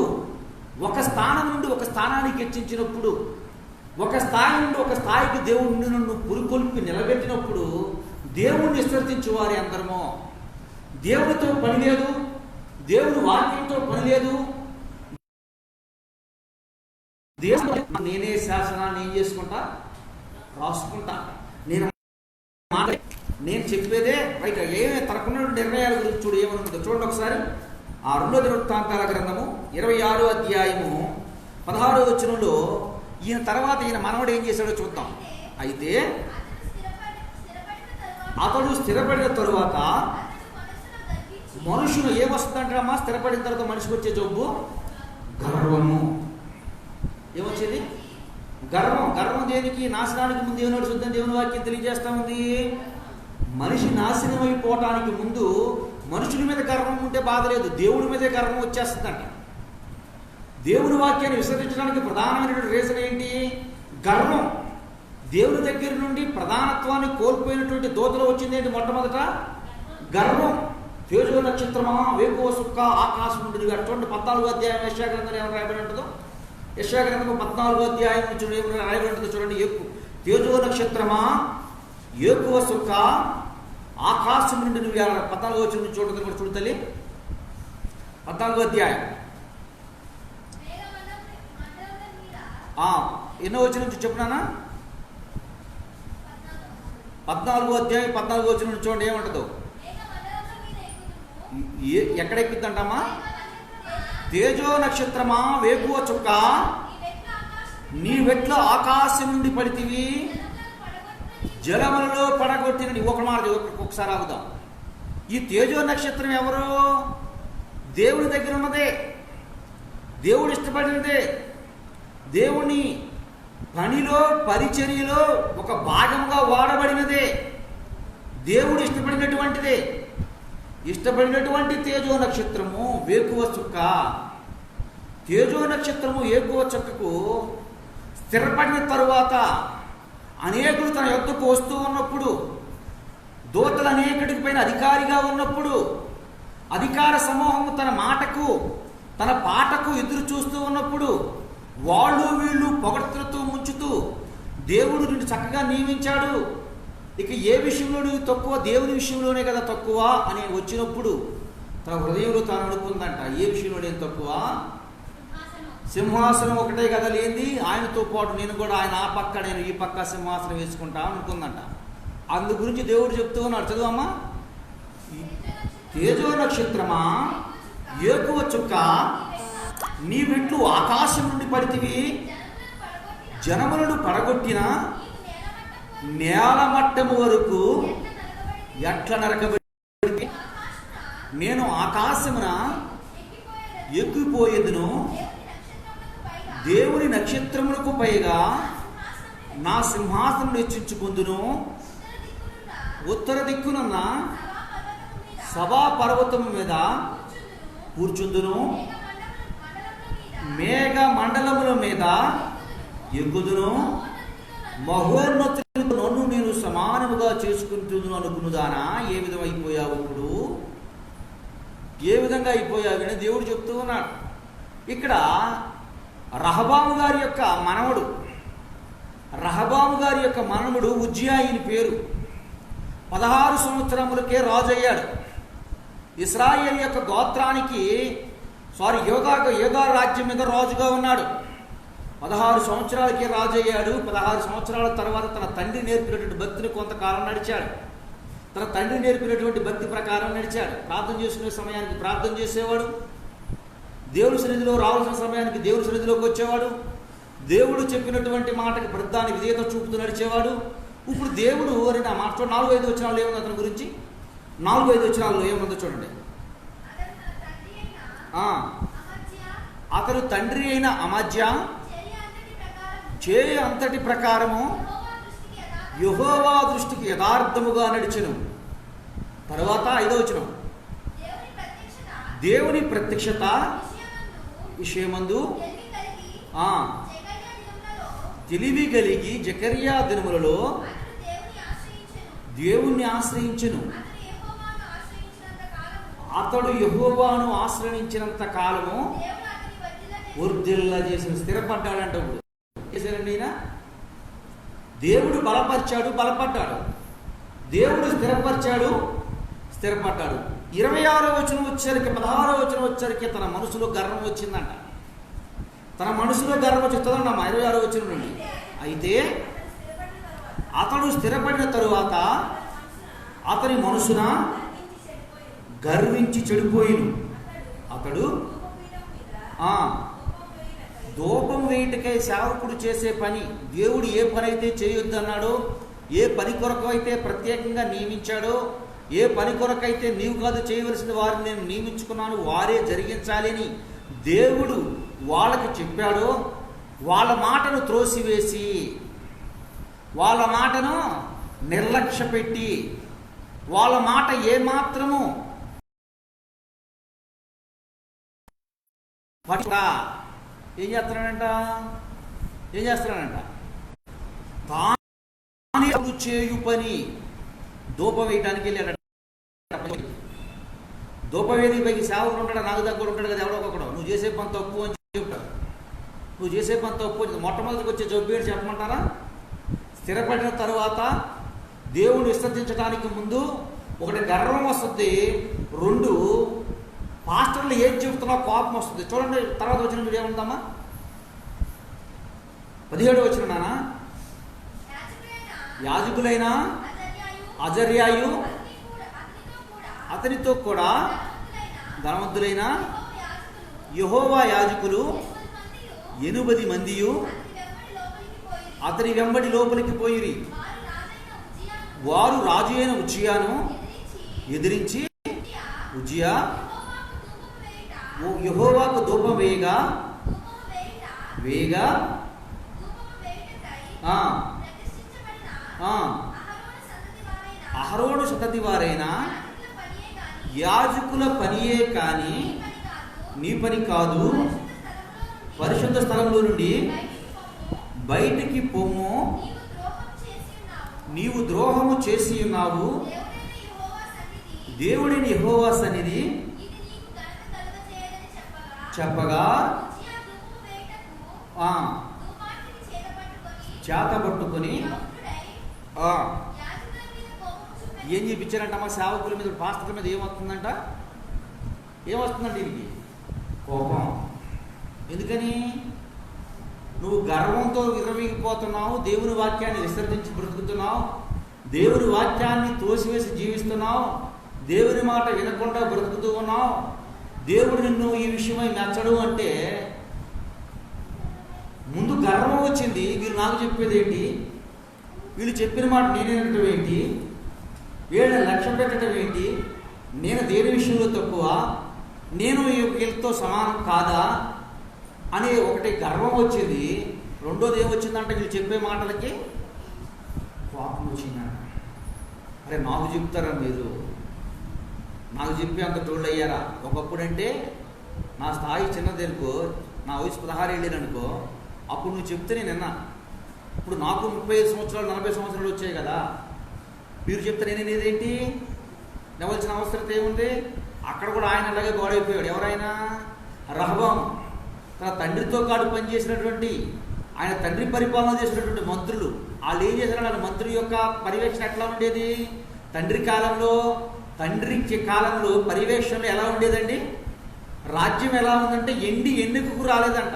ఒక స్థానం నుండి ఒక స్థానానికి హెచ్చించినప్పుడు, ఒక స్థాయి నుండి ఒక స్థాయికి దేవుడిని నన్ను పురికొల్పి నిలబెట్టినప్పుడు దేవుణ్ణి విశ్వసించే వారి అందరము. దేవునితో పని లేదు, దేవుని వాక్యంతో పని లేదు. దేవుడు నేనే శాసనాన్ని ఏం చేసుకుంటా, రాసుకుంటా. నేను చెప్పేదే బయట ఏమే తనకున్న నిర్ణయాల గురించి చూడు ఏమనుకుందో చూడండి ఒకసారి. ఆ 2వ దినవృత్తాంతాల గ్రంథము 26వ అధ్యాయము 16వ వచనంలో ఈయన తర్వాత ఈయన మనవడు ఏం చేశాడో చూద్దాం. అయితే అతడు స్థిరపడిన తరువాత మనుషులు ఏమొస్తుందంటారమ్మా? స్థిరపడిన తర్వాత మనిషికి వచ్చే జబ్బు గర్వము. ఏమొచ్చింది? గర్వం. గర్వం దేనికి? నాశనానికి ముందు ఏమో నడుచుద్దని దేవుని వాక్యం తెలియజేస్తా ఉంది. మనిషి నాశనం అయిపోవటానికి ముందు మనుషుల మీద గర్వం ఉంటే బాధ లేదు, దేవుడి మీదే గర్వం వచ్చేస్తుందంట. దేవుని వాక్యాన్ని విసర్జించడానికి ప్రధానమైనటువంటి రీజన్ ఏంటి? గర్వం. దేవుని దగ్గర నుండి ప్రధానత్వాన్ని కోల్పోయినటువంటి దూతలు వచ్చింది ఏంటి? మొట్టమొదట గర్వం. తేజో నక్షత్రమా, వేకువ సుక్క, ఆకాశం నుండి చూడండి. 14వ అధ్యాయం యెషయా గ్రంథంలో ఏమైనా రాయబడి ఉంటుందో, యెషయా గ్రంథము 14వ అధ్యాయం నుంచి ఏమైనా రాయబడి ఉంటుందో చూడండి. తేజో నక్షత్రమా, ఏకువ సుక్క, ఆకాశం నుండి నువ్వు 14వ వచనం నుంచి చూడదు కూడా చూడు తల్లి. 14వ అధ్యాయం ఎన్నో వచనం నుంచి చెప్పున్నానా? 14వ అధ్యాయం 14వ వచనం నుంచి చూడండి ఏమంటుందో. ఎక్కడ ఎక్కిద్దంటామా? తేజో నక్షత్రమా, వేకువ చుక్క, నీ వెట్లో ఆకాశం నుండి పడితివి, జలములలో పడగొట్టిన. ఒక మాట ఒకసారి ఆగుదాం. ఈ తేజో నక్షత్రం ఎవరు? దేవుని దగ్గర ఉన్నదే, దేవుడు ఇష్టపడినదే, దేవుని పనిలో పరిచర్యలో ఒక భాగంగా వాడబడినదే, దేవుడు ఇష్టపడినటువంటిదే. ఇష్టపడినటువంటి తేజో నక్షత్రము వేకువ చుక్క. తేజో నక్షత్రము వేకువ చుక్కకు స్థిరపడిన తరువాత అనేకులు తన యొద్దకు వస్తూ ఉన్నప్పుడు, దూతలు అనేకుడికి పైన అధికారిగా ఉన్నప్పుడు, అధికార సమూహము తన మాటకు తన పాటకు ఎదురు చూస్తూ ఉన్నప్పుడు, వాళ్ళు వీళ్ళు పొగడ్తలతో ముంచుతూ దేవుడు నిన్ను చక్కగా నియమించాడు, ఇక ఏ విషయంలో నువ్వు తక్కువ, దేవుని విషయంలోనే కదా తక్కువ అని వచ్చినప్పుడు తన హృదయంలో తాను అనుకుందంట. ఏ విషయంలో నేను తక్కువ? సింహాసనం ఒకటే కదా లేనిది, ఆయనతో పాటు నేను కూడా, ఆయన ఆ పక్క నేను ఈ పక్క సింహాసనం వేసుకుంటా అనుకుందంట. అందు గురించి దేవుడు చెప్తూ ఉన్నాడు. చదువమ్మా. తేజో నక్షత్రమా, ఏకువ చుక్క, నీ వెట్లు ఆకాశం నుండి పడితివి, జనములను పడగొట్టిన నేల మట్టము వరకు ఎట్ల నరకబడి నేను ఆకాశమున ఎక్కిపోయేదును, దేవుని నక్షత్రములకు పైగా నా సింహాసనం హెచ్చించుకుందును, ఉత్తర దిక్కునున్న సభా పర్వతము మీద కూర్చుందును, మేఘ మండలముల మీద ఎక్కుదును, మహోన్నతులతో నన్ను నేను సమానముగా చేసుకుంటున్నాను అనుకున్నదానా? ఏ విధంగా అయిపోయావు? ఇప్పుడు ఏ విధంగా అయిపోయావు అని దేవుడు చెప్తూ ఉన్నాడు. ఇక్కడ రహబాము గారి యొక్క మనవడు, రహబాము గారి యొక్క మనవడు ఉజ్జియాయిని పేరు. 16 సంవత్సరములకే రాజు అయ్యాడు. ఇశ్రాయేలు యొక్క గోత్రానికి యోధా రాజ్యం మీద రాజుగా ఉన్నాడు. 16 సంవత్సరాలకే రాజు అయ్యాడు. 16 సంవత్సరాల తర్వాత తన తండ్రి నేర్పినటువంటి భక్తిని కొంతకాలం నడిచాడు. తన తండ్రి నేర్పినటువంటి భక్తి ప్రకారం నడిచాడు. ప్రార్థన చేసుకునే సమయానికి ప్రార్థన చేసేవాడు, దేవుని సన్నిధిలో రావాల్సిన సమయానికి దేవుని సన్నిధిలోకి వచ్చేవాడు, దేవుడు చెప్పినటువంటి మాటకి ప్రతిదాని విధేయత చూపుతూ నడిచేవాడు. ఇప్పుడు దేవుడు అని నా మాట 4-5 వచనాలు ఏముంది అతని గురించి? 4-5 వచనాల్లో ఏముందో చూడండి. అతడు తండ్రి అయిన అమజ్య చేయ అంతటి ప్రకారము యెహోవా దృష్టికి యథార్థముగా నడిచెను. తర్వాత 5వ వచనం, దేవుని ప్రత్యక్షత విషయమందు తెలివి కలిగి జకర్యా దినములలో దేవుణ్ణి ఆశ్రయించెను. అతడు యెహోవాను ఆశ్రయించినంత కాలము వర్ధిల్ల చేసిన స్థిరపడ్డాడంట. ఇప్పుడు చేశారండి ఈయన. దేవుడు బలపరిచాడు, బలపడ్డాడు. దేవుడు స్థిరపరిచాడు, స్థిరపడ్డాడు. 26వ వచనం వచ్చేసరికి 16వ వచనం వచ్చేసరికి తన మనసులో గర్వం వచ్చిందంట. తన మనసులో గర్వం వచ్చిందన్న 26వ వచనం నుండి. అయితే అతడు స్థిరపడిన తరువాత అతని మనసున గర్వించి చెడిపోయిను. అతడు ధూపం వేయుటకై సేవకుడు చేసే పని, దేవుడు ఏ పని అయితే చేయొద్దన్నాడో, ఏ పని కొరకు అయితే ప్రత్యేకంగా నియమించాడో, ఏ పని కొరకైతే నీవు కాదు చేయవలసిన వారిని నేను నియమించుకున్నాను, వారే జరిగించాలని దేవుడు వాళ్ళకి చెప్పాడో, వాళ్ళ మాటను త్రోసివేసి, వాళ్ళ మాటను నిర్లక్ష్య పెట్టి, వాళ్ళ మాట ఏమాత్రము ఏం చేస్తున్నాడంట తాను చేయు పని ధూపం వేయటానికి వెళ్ళాడు. ధూపవేది పైకి సేవకుడు ఉంటాడు, నాకు దగ్గర ఉంటాడు కదా ఎవడో ఒకడు, నువ్వు చేసే పని తప్పు అని చెప్తాడు. నువ్వు చేసే పని తప్పు అని మొట్టమొదటికి వచ్చే జబ్బు ఏంటి చెప్పమంటారా? స్థిరపడిన తరువాత దేవుడు విసర్జించడానికి ముందు ఒకటి గర్వం వస్తుంది, 2 పాస్టర్లు ఏం చెబుతున్నా కోపం వస్తుంది. చూడండి తర్వాత వచ్చిన మీరు ఏముందమ్మా, 17వ వచనం నాన్న. యాజకులైన అజర్యాయు అతనితో కూడా ధనవంతులైన యెహోవా యాజకులు 80 మందియు అతని వెంబడి లోపలికి పోయిరి. వారు రాజు అయిన ఉజ్జియాను ఎదిరించి, ఉజ్జియా యెహోవాకు ధూపం వేయగా అహరోను సంతతి వారైన యాజకుల పనియే కాని నీ పని కాదు, పరిశుద్ధ స్థలంలో నుండి బయటికి పొమ్ము, నీవు ద్రోహము చేసి ఉన్నావు, దేవుడిని యెహోవా సన్నిధి చెప్పగా చేత పట్టుకొని ఏం చూపించారంట మా సేవకుల మీద, పాస్టర్ల మీద ఏమవుతుందంట? ఏమొస్తుందంట దీనికి? కోపం. ఎందుకని? నువ్వు గర్వంతో విర్రవీగిపోతున్నావు, దేవుని వాక్యాన్ని విసర్జించి బ్రతుకుతున్నావు, దేవుని వాక్యాన్ని తోసివేసి జీవిస్తున్నావు, దేవుని మాట వినకుండా బ్రతుకుతూ ఉన్నావు, దేవుడు నిన్ను ఈ విషయమై నచ్చడు అంటే ముందు గర్వం వచ్చింది. వీళ్ళు నాకు చెప్పేది ఏంటి, వీళ్ళు చెప్పిన మాట నేను వినటం ఏంటి, వీళ్ళని లక్ష్యం పెట్టడం ఏంటి, నేను దేని విషయంలో తక్కువ, నేను వీళ్ళతో సమానం కాదా అనే ఒకటి గర్వం వచ్చింది. రెండోది ఏమొచ్చిందంటే వీళ్ళు చెప్పే మాటలకి కోపం వచ్చిందంట. అరే నాకు చెప్తారా మీరు, నాకు చెప్పి అంత టోళ్ళు అయ్యారా? ఒకప్పుడంటే నా స్థాయి చిన్నదనుకో, నా వయసు 16 వెళ్ళాననుకో, అప్పుడు నువ్వు చెప్తే నేను విన్నా. ఇప్పుడు నాకు 35 సంవత్సరాలు 40 సంవత్సరాలు వచ్చాయి కదా, మీరు చెప్తే నేను ఇదేంటి నవ్వాల్సిన అవసరం ఏముంది? అక్కడ కూడా ఆయన అలాగే గోడైపోయాడు. ఎవరైనా రహబాము తన తండ్రితో కాడు పనిచేసినటువంటి, ఆయన తండ్రి పరిపాలన చేసినటువంటి మంత్రులు, వాళ్ళు ఏం చేశారు? వాళ్ళ మంత్రి యొక్క పర్యవేక్షణ ఎట్లా ఉండేది? తండ్రి కాలంలో పర్యవేక్షణలో ఎలా ఉండేదండి? రాజ్యం ఎలా ఉందంటే ఎన్నికకు రాలేదంట.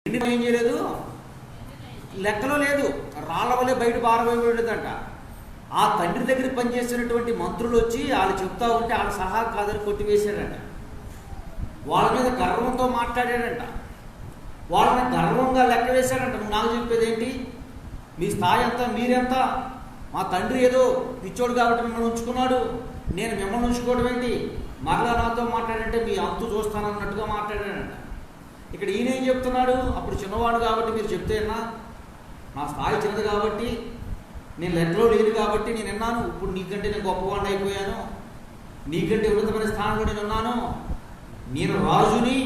ఎన్నిక ఏం చేయలేదు, లెక్కలో లేదు, రాళ్ళ వల్లే బయట పారబోయబడేదంట. ఆ తండ్రి దగ్గర పనిచేసినటువంటి మంత్రులు వచ్చి వాళ్ళు చెప్తా ఉంటే వాళ్ళ సహా కాదని కొట్టివేశాడంట. వాళ్ళ మీద గర్వంతో మాట్లాడాడంట, వాళ్ళని గర్వంగా లెక్క వేశాడంట. నువ్వు నాకు చెప్పేది ఏంటి, మీ స్థాయి ఎంత, మీరెంత, మా తండ్రి ఏదో పిచ్చోడు కాబట్టి మిమ్మల్ని ఉంచుకున్నాడు, నేను మిమ్మల్ని ఉంచుకోవడం ఏంటి, మరలా నాతో మాట్లాడంటే మీ అంతు చూస్తానన్నట్టుగా మాట్లాడాడంట. ఇక్కడ ఈయన ఏం చెప్తున్నాడు, అప్పుడు చిన్నవాడు కాబట్టి మీరు చెప్తేనా, నా స్థాయి చిన్నది కాబట్టి, నేను లెక్కలో లేదు కాబట్టి నేను విన్నాను, ఇప్పుడు నీకంటే నేను గొప్పవాడిని అయిపోయాను, నీకంటే ఉన్నతమైన స్థానంలో నేను ఉన్నాను, నేను రాజుని,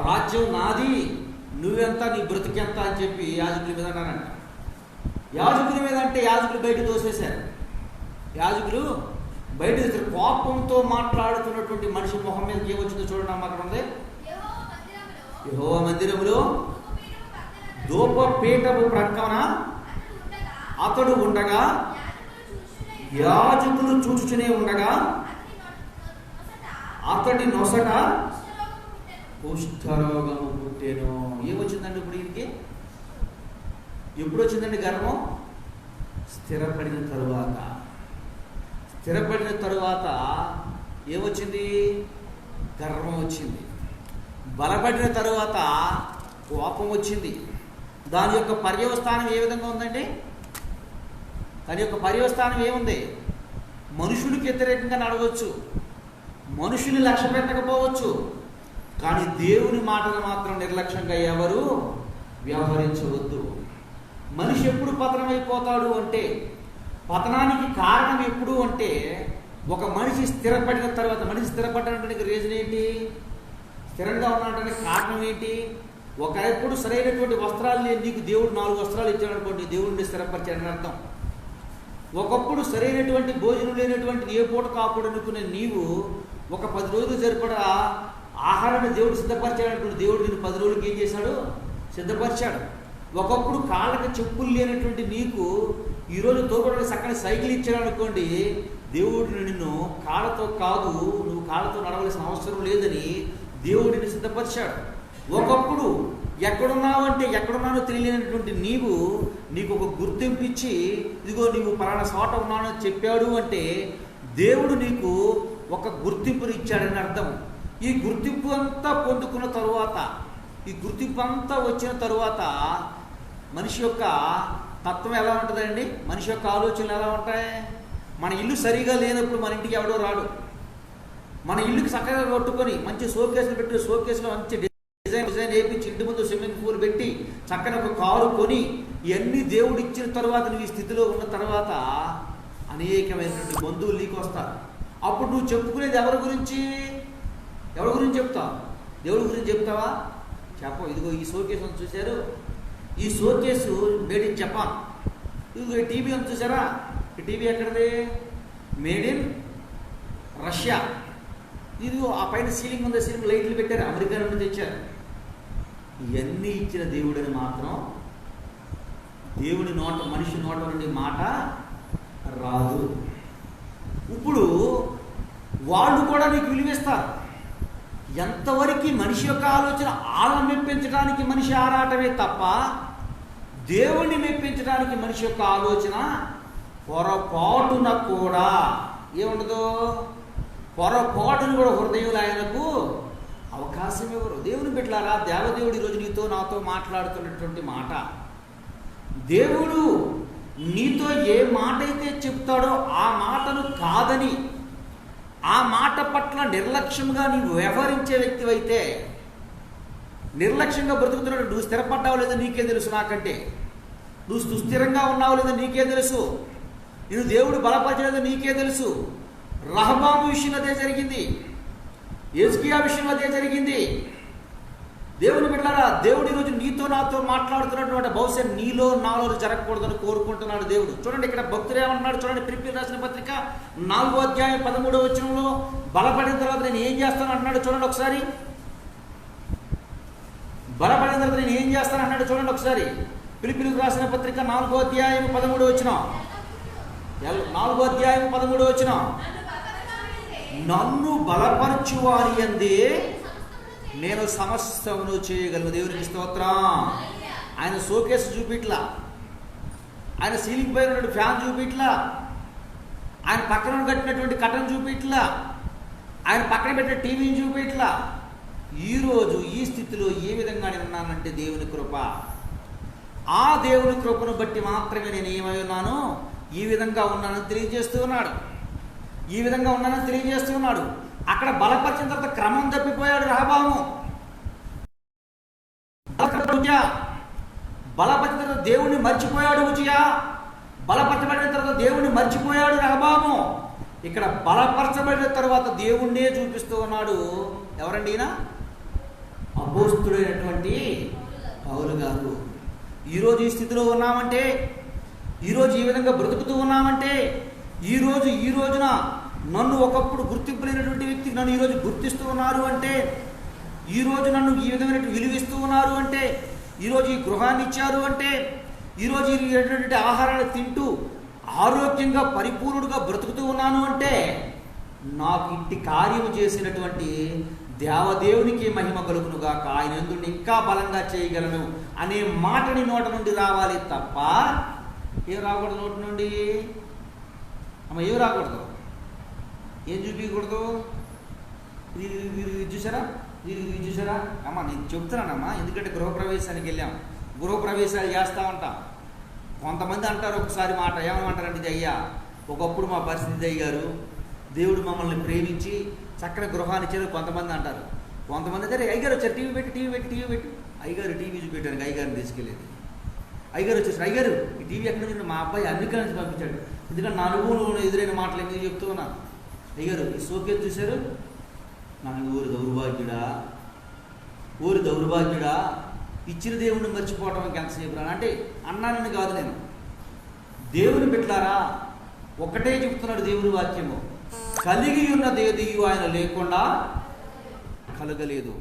రాజ్యం నాది, నువ్వెంత, నీ బ్రతికెంత అని చెప్పి యాజకుల మీద అన్నారంట. యాజకుల మీద అంటే యాజకులు బయట తోసేశారు, యాజకులు బయట కోపంతో మాట్లాడుతున్నటువంటి మనిషి మొహం మీదకి ఏమొచ్చిందో చూడండి అమ్మ. అక్కడ ఉంది, యెహోవా మందిరములో ధూపపీఠము ప్రక్కన అతడు ఉండగా యాజకులు చూచుచునే ఉండగా అతడి నొసట కుష్ఠరోగము పుట్టెను. ఏమొచ్చిందండి ఇప్పుడు ఈయనకి? ఎప్పుడు వచ్చిందండి గర్వం? స్థిరపడిన తరువాత. స్థిరపడిన తరువాత ఏమొచ్చింది? గర్వం వచ్చింది. బలపడిన తరువాత కోపం వచ్చింది. దాని యొక్క పర్యవస్థానం ఏ విధంగా ఉందండి? దాని యొక్క పర్యవస్థానం ఏముంది? మనుషులకు వ్యతిరేకంగా నడవచ్చు, మనుషుని లక్ష్య పెట్టకపోవచ్చు, కానీ దేవుని మాటలు మాత్రం నిర్లక్ష్యంగా ఎవరు వ్యవహరించవద్దు. మనిషి ఎప్పుడు పతనమైపోతాడు అంటే, పతనానికి కారణం ఎప్పుడు అంటే, ఒక మనిషి స్థిరపడిన తర్వాత. మనిషి స్థిరపడడానికి రీజన్ ఏంటి? స్థిరంగా ఉండడానికి కారణం ఏంటి? ఒకప్పుడు సరైనటువంటి వస్త్రాలు లేని నీకు దేవుడు 4 వస్త్రాలు ఇచ్చాడు అనుకోండి, దేవుడిని స్థిరపరిచాడని అర్థం. ఒకప్పుడు సరైనటువంటి భోజనం లేనటువంటి ఏ పూట కాపుడు అనుకునే నీవు ఒక 10 రోజులు సరిపడా ఆహారాన్ని దేవుడు సిద్ధపరిచాడు అనుకోండి, దేవుడు నేను 10 రోజులకి ఏం చేశాడు? సిద్ధపరిచాడు. ఒకప్పుడు కాళ్ళకి చెప్పులు లేనటువంటి నీకు ఈరోజు తోకడానికి చక్కని సైకిల్ ఇచ్చాడు అనుకోండి, దేవుడు నిన్ను కాళ్ళతో కాదు, నువ్వు కాళ్ళతో నడవలసిన అవసరం లేదని దేవుడిని సిద్ధపరిచాడు. ఒకప్పుడు ఎక్కడున్నావంటే ఎక్కడున్నానో తెలియనటువంటి నీకు ఒక గుర్తింపు ఇచ్చి, ఇదిగో నీవు పలానా చోట ఉన్నానని చెప్పాడు అంటే దేవుడు నీకు ఒక గుర్తింపుని ఇచ్చాడని అర్థం. ఈ గుర్తింపు అంతా పొందుకున్న తరువాత, ఈ గుర్తింపు అంతా వచ్చిన తరువాత మనిషి యొక్క తత్వం ఎలా ఉంటుందండి? మనిషి యొక్క ఆలోచనలు ఎలా ఉంటాయి? మన ఇల్లు సరిగా లేనప్పుడు మన ఇంటికి ఎవడో రాడు. మన ఇల్లుకి చక్కగా కొట్టుకొని మంచి షోకేసులు పెట్టి, షోకేసులో మంచి డిజైన్ వేయించి, ఇంటి ముందు స్విమ్మింగ్ పూల్ పెట్టి, చక్కని ఒక కారు కొని, ఇవన్నీ దేవుడు ఇచ్చిన తర్వాత నువ్వు ఈ స్థితిలో ఉన్న తర్వాత అనేకమైనటువంటి బంధువులు నీకు వస్తారు. అప్పుడు నువ్వు చెప్పుకునేది ఎవరి గురించి? ఎవరి గురించి చెప్తావు? దేవుడి గురించి చెప్తావా? చెప్పవు. ఇదిగో ఈ షోకేసు చూశారు, ఈ షోకేసు మేడ్ ఇన్ జపాన్. ఇదిగో ఈ టీవీ అని చూసారా, ఈ టీవీ ఎక్కడది? Made in Russia. ఇదిగో ఆ పైన సీలింగ్ ఉంది, సీలింగ్ లైట్లు పెట్టారు, అమెరికా నుండి తెచ్చారు. ఇవన్నీ ఇచ్చిన దేవుడిని మాత్రం దేవుని నోట, మనిషి నోట నుండి మాట రాదు. ఇప్పుడు వాళ్ళు కూడా నీకు విలువిస్తారు. ఎంతవరకు మనిషి యొక్క ఆలోచన వాళ్ళని మెప్పించడానికి మనిషి ఆరాటమే తప్ప, దేవుణ్ణి మెప్పించడానికి మనిషి యొక్క ఆలోచన పొరపాటున కూడా ఏముండదు. పొరపాటును కూడా హృదయంలో ఆయనకు అవకాశం ఇవ్వరు. దేవుని బిడ్డలారా, దేవదేవుడు ఈరోజు నీతో నాతో మాట్లాడుతున్నటువంటి మాట, దేవుడు నీతో ఏ మాట అయితే చెప్తాడో ఆ మాటను కాదని, ఆ మాట పట్ల నిర్లక్ష్యంగా నీవు వ్యవహరించే వ్యక్తివైతే, నిర్లక్ష్యంగా బ్రతుకుతున్నాడు. నువ్వు స్థిరపడ్డావు లేదో నీకే తెలుసు, నాకంటే నువ్వు సుస్థిరంగా ఉన్నావు లేదో నీకే తెలుసు, నేను దేవుడు బలపరచలేదో నీకే తెలుసు. రహబాము విషయంలో అదే జరిగింది, హిజ్కియా విషయంలో అదే జరిగింది. దేవుని బిడ్డలారా, దేవుడు ఈరోజు నీతో నాతో మాట్లాడుతున్నటువంటి బహుశా నీలో నాలో జరగకూడదని కోరుకుంటున్నాడు దేవుడు. చూడండి ఇక్కడ భక్తుడు ఏమన్నాడు చూడండి. ఫిలిప్పీయులకు రాసిన పత్రిక 4వ అధ్యాయం 13వ వచనంలో, బలపడిన తర్వాత నేను ఏం చేస్తాను అంటున్నాడు చూడండి ఒకసారి. బలపడిన తర్వాత నేను ఏం చేస్తాను అన్నాడు చూడండి ఒకసారి. ఫిలిప్పీయులకు రాసిన పత్రిక 4వ అధ్యాయం 13వ వచనం, 4వ అధ్యాయం 13వ వచనం, నన్ను బలపరచువాని యందే నేను సమస్తమును చేయగలను. దేవునికి స్తోత్రం. ఆయన షోకేస్ చూపిట్లా, ఆయన సీలింగ్ పైన ఉన్నటువంటి ఫ్యాన్ చూపిట్లా, ఆయన పక్కన కట్టినటువంటి కటన్ చూపిట్లా, ఆయన పక్కన పెట్టిన టీవీని చూపిట్లా. ఈరోజు ఈ స్థితిలో ఏ విధంగా నేను ఉన్నానంటే దేవుని కృప. ఆ దేవుని కృపను బట్టి మాత్రమే నేను ఏమై ఉన్నాను, ఈ విధంగా ఉన్నానని తెలియజేస్తూ ఉన్నాడు. ఈ విధంగా ఉన్నానని తెలియజేస్తూ ఉన్నాడు. అక్కడ బలపరిచిన తర్వాత క్రమం తప్పిపోయాడు రహబాము. బలపరిచిన తర్వాత దేవుణ్ణి మర్చిపోయాడు ఉజియా. బలపరచబడిన తర్వాత దేవుణ్ణి మర్చిపోయాడు రహబాము. ఇక్కడ బలపరచబడిన తర్వాత దేవుణ్ణే చూపిస్తూ ఉన్నాడు. ఎవరండి ఈయన? అపోస్తుడైనటువంటి పౌలు గారు. ఈరోజు ఈ స్థితిలో ఉన్నామంటే, ఈరోజు ఈ విధంగా బ్రతుకుతూ ఉన్నామంటే, ఈ రోజున నన్ను ఒకప్పుడు గుర్తింపు లేనటువంటి వ్యక్తి నన్ను ఈరోజు గుర్తిస్తూ ఉన్నారు అంటే, ఈరోజు నన్ను ఈ విధమైన విలువిస్తూ ఉన్నారు అంటే, ఈరోజు ఈ గృహాన్ని ఇచ్చారు అంటే, ఈరోజు ఈ ఆహారాన్ని తింటూ ఆరోగ్యంగా పరిపూర్ణుడుగా బ్రతుకుతూ ఉన్నాను అంటే, నాకు ఇంటి కార్యము చేసినటువంటి దేవదేవునికి మహిమ కలుగునుగాక, ఆయన యందు ఇంకా బలంగా చేయగలను అనే మాటని నోట నుండి రావాలి తప్ప ఏం రాకూడదు నోటి నుండి. అమ్మ ఏం రాకూడదు, ఏం చూపించకూడదు. ఇది చూసారా అమ్మ, నేను చెప్తున్నానమ్మా, ఎందుకంటే గృహప్రవేశానికి వెళ్ళాం, గృహప్రవేశాలు చేస్తూ ఉంటాం. కొంతమంది అంటారు ఒకసారి మాట, ఏమమంటారంటే, ఇది అయ్యా ఒకప్పుడు మా పరిస్థితి అయ్యారు, దేవుడు మమ్మల్ని ప్రేమించి చక్కని గృహాన్ని ఇచ్చారు. కొంతమంది అంటారు, కొంతమంది అయితే అయ్యగారు వచ్చారు, టీవీ పెట్టి అయ్యగారు టీవీ చూపెట్టాను, అయ్యగారిని తీసుకెళ్ళేది. అయ్యగారు వచ్చేసారు, అయ్యగారు ఈ టీవీ ఎక్కడి నుంచి, మా అబ్బాయి అమెరికా నుంచి పంపించాడు, ఎందుకంటే నా అనుభవం ఎదురైన మాటలు ఎందుకు చెప్తూ ఉన్నాను. అయ్యగారు ఈ సోకేది చూశారు, నాకు ఊరి దౌర్భాగ్యుడా ఇచ్చిన దేవుడిని మర్చిపోవటం ఎంతసేపు రా అంటే అన్నానని కాదు నేను. దేవుని పెట్టారా ఒకటే చెప్తున్నాడు దేవుని వాక్యము, కలిగి ఉన్నదేది ఆయన లేకుండా కలగలేదు.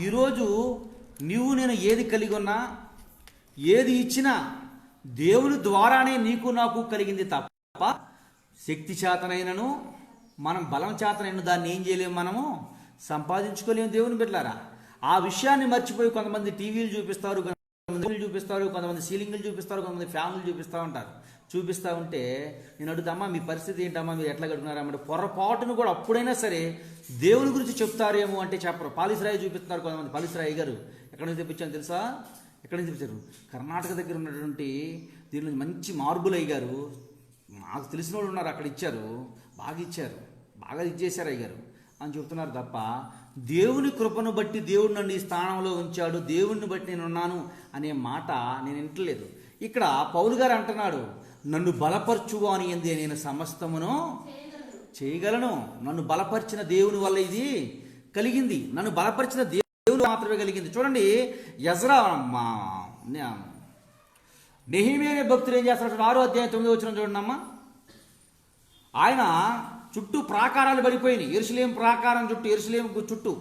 ఈరోజు నీవు నేను ఏది కలిగి ఉన్నా, ఏది ఇచ్చినా దేవుని ద్వారానే నీకు నాకు కలిగింది తప్ప శక్తి చేతనైనను మనం బలం చేతనైన దాన్ని ఏం చేయలేము, మనము సంపాదించుకోలేము. దేవుని బిడ్డలారా, ఆ విషయాన్ని మర్చిపోయి కొంతమంది టీవీలు చూపిస్తారు, కొంతమంది సీలింగ్లు చూపిస్తారు, కొంతమంది ఫ్యాన్లు చూపిస్తూ ఉంటారు. చూపిస్తూ ఉంటే నేను అడుగుతామా మీ పరిస్థితి ఏంటమ్మా, మీరు ఎట్లా గడుపుతున్నారమ్మంటే పొరపాటును కూడా అప్పుడైనా సరే దేవుని గురించి చెప్తారేమో అంటే చెప్పరు. పాలిసరాయి చూపిస్తున్నారు కొంతమంది. పాలిసరాయి గారు ఎక్కడి నుంచి తెప్పించాను తెలుసా? ఎక్కడి నుంచి తెప్పించారు? కర్ణాటక దగ్గర ఉన్నటువంటి దీనిలో మంచి మార్బుల్ అయ్యారు, మాకు తెలిసిన వాళ్ళు ఉన్నారు, అక్కడ ఇచ్చారు, బాగా ఇచ్చేశారు అయ్యారు అని చెప్తున్నారు తప్ప దేవుని కృపను బట్టి దేవుడు నన్ను ఈ స్థానంలో ఉంచాడు, దేవుడిని బట్టి నేను ఉన్నాను అనే మాట నేను వింటలేదు. ఇక్కడ పౌలు గారు అంటున్నాడు, నన్ను బలపరచువు అని ఎందే నేను సమస్తమును చేయగలను. నన్ను బలపరిచిన దేవుని వల్ల ఇది కలిగింది, నన్ను బలపరిచిన దేవుడు మాత్రమే కలిగింది. చూడండి యెజ్రా నెహెమీయా అనే భక్తులు ఏం చేస్తాడు? 6వ అధ్యాయం 9వ వచనం చూడండి అమ్మా. ఆయన చుట్టూ ప్రాకారాలు పడిపోయినాయి, యెరూషలేము ప్రాకారం చుట్టూ, యెరూషలేము చుట్టూ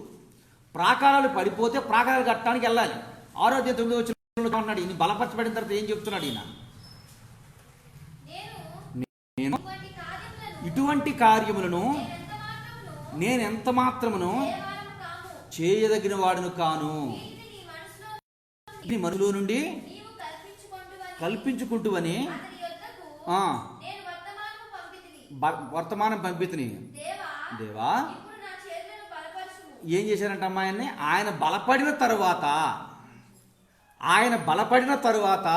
ప్రాకారాలు పడిపోతే ప్రాకారాలు కట్టడానికి వెళ్ళాలి. 6వ అధ్యాయం 9వ వచనం అన్నాడు. ఈయన బలపరచబడిన తర్వాత ఏం చెప్తున్నాడు ఈయన? నేను ఇటువంటి కార్యములను నేనెంత మాత్రమును చేయదగిన వాడును కాను, మనలో నుండి కల్పించుకుంటూవని వర్తమానం పంపితిని. దేవా ఏం చేశారంట అమ్మాయిని? ఆయన బలపడిన తరువాత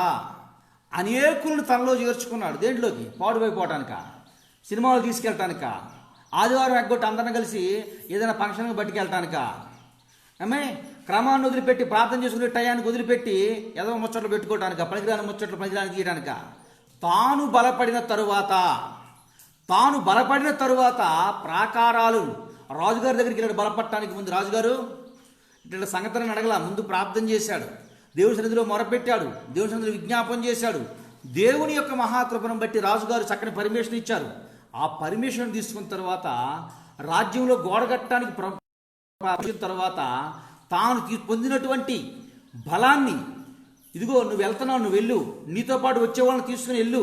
అనేకులను తనలో చేర్చుకున్నాడు. దేంట్లోకి? పాడుపైపోవటానిక, సినిమాలు తీసుకెళ్ళటానిక, ఆదివారం ఎగ్గొట్టి అందరం కలిసి ఏదైనా ఫంక్షన్కి పట్టుకెళ్ళటానిక, క్రమాన్ని వదిలిపెట్టి ప్రార్థన చేసుకునే టయానికి వదిలిపెట్టి ఏదో ముచ్చట్లు పెట్టుకోవటానిక, పనికిరాని ముచ్చట్లు పనికిరాని తీయడానిక. తాను బలపడిన తరువాత ప్రాకారాలు రాజుగారి దగ్గరికి వెళ్ళాడు. బలపడటానికి ముందు రాజుగారు ఇట్లా సంగతులను అడగల, ముందు ప్రార్థన చేశాడు, దేవుని సన్నిధిలో మొరపెట్టాడు, దేవుని సన్నిధిలో విజ్ఞాపన చేశాడు. దేవుని యొక్క మహాకృపను బట్టి రాజుగారు చక్కని పర్మిషన్ ఇచ్చారు. ఆ పర్మిషన్ తీసుకున్న తర్వాత రాజ్యంలో గోడ కట్టడానికి తర్వాత తాను పొందినటువంటి బలాన్ని, ఇదిగో నువ్వు వెళ్తున్నావు, నువ్వు వెళ్ళు, నీతో పాటు వచ్చే వాళ్ళని తీసుకుని వెళ్ళు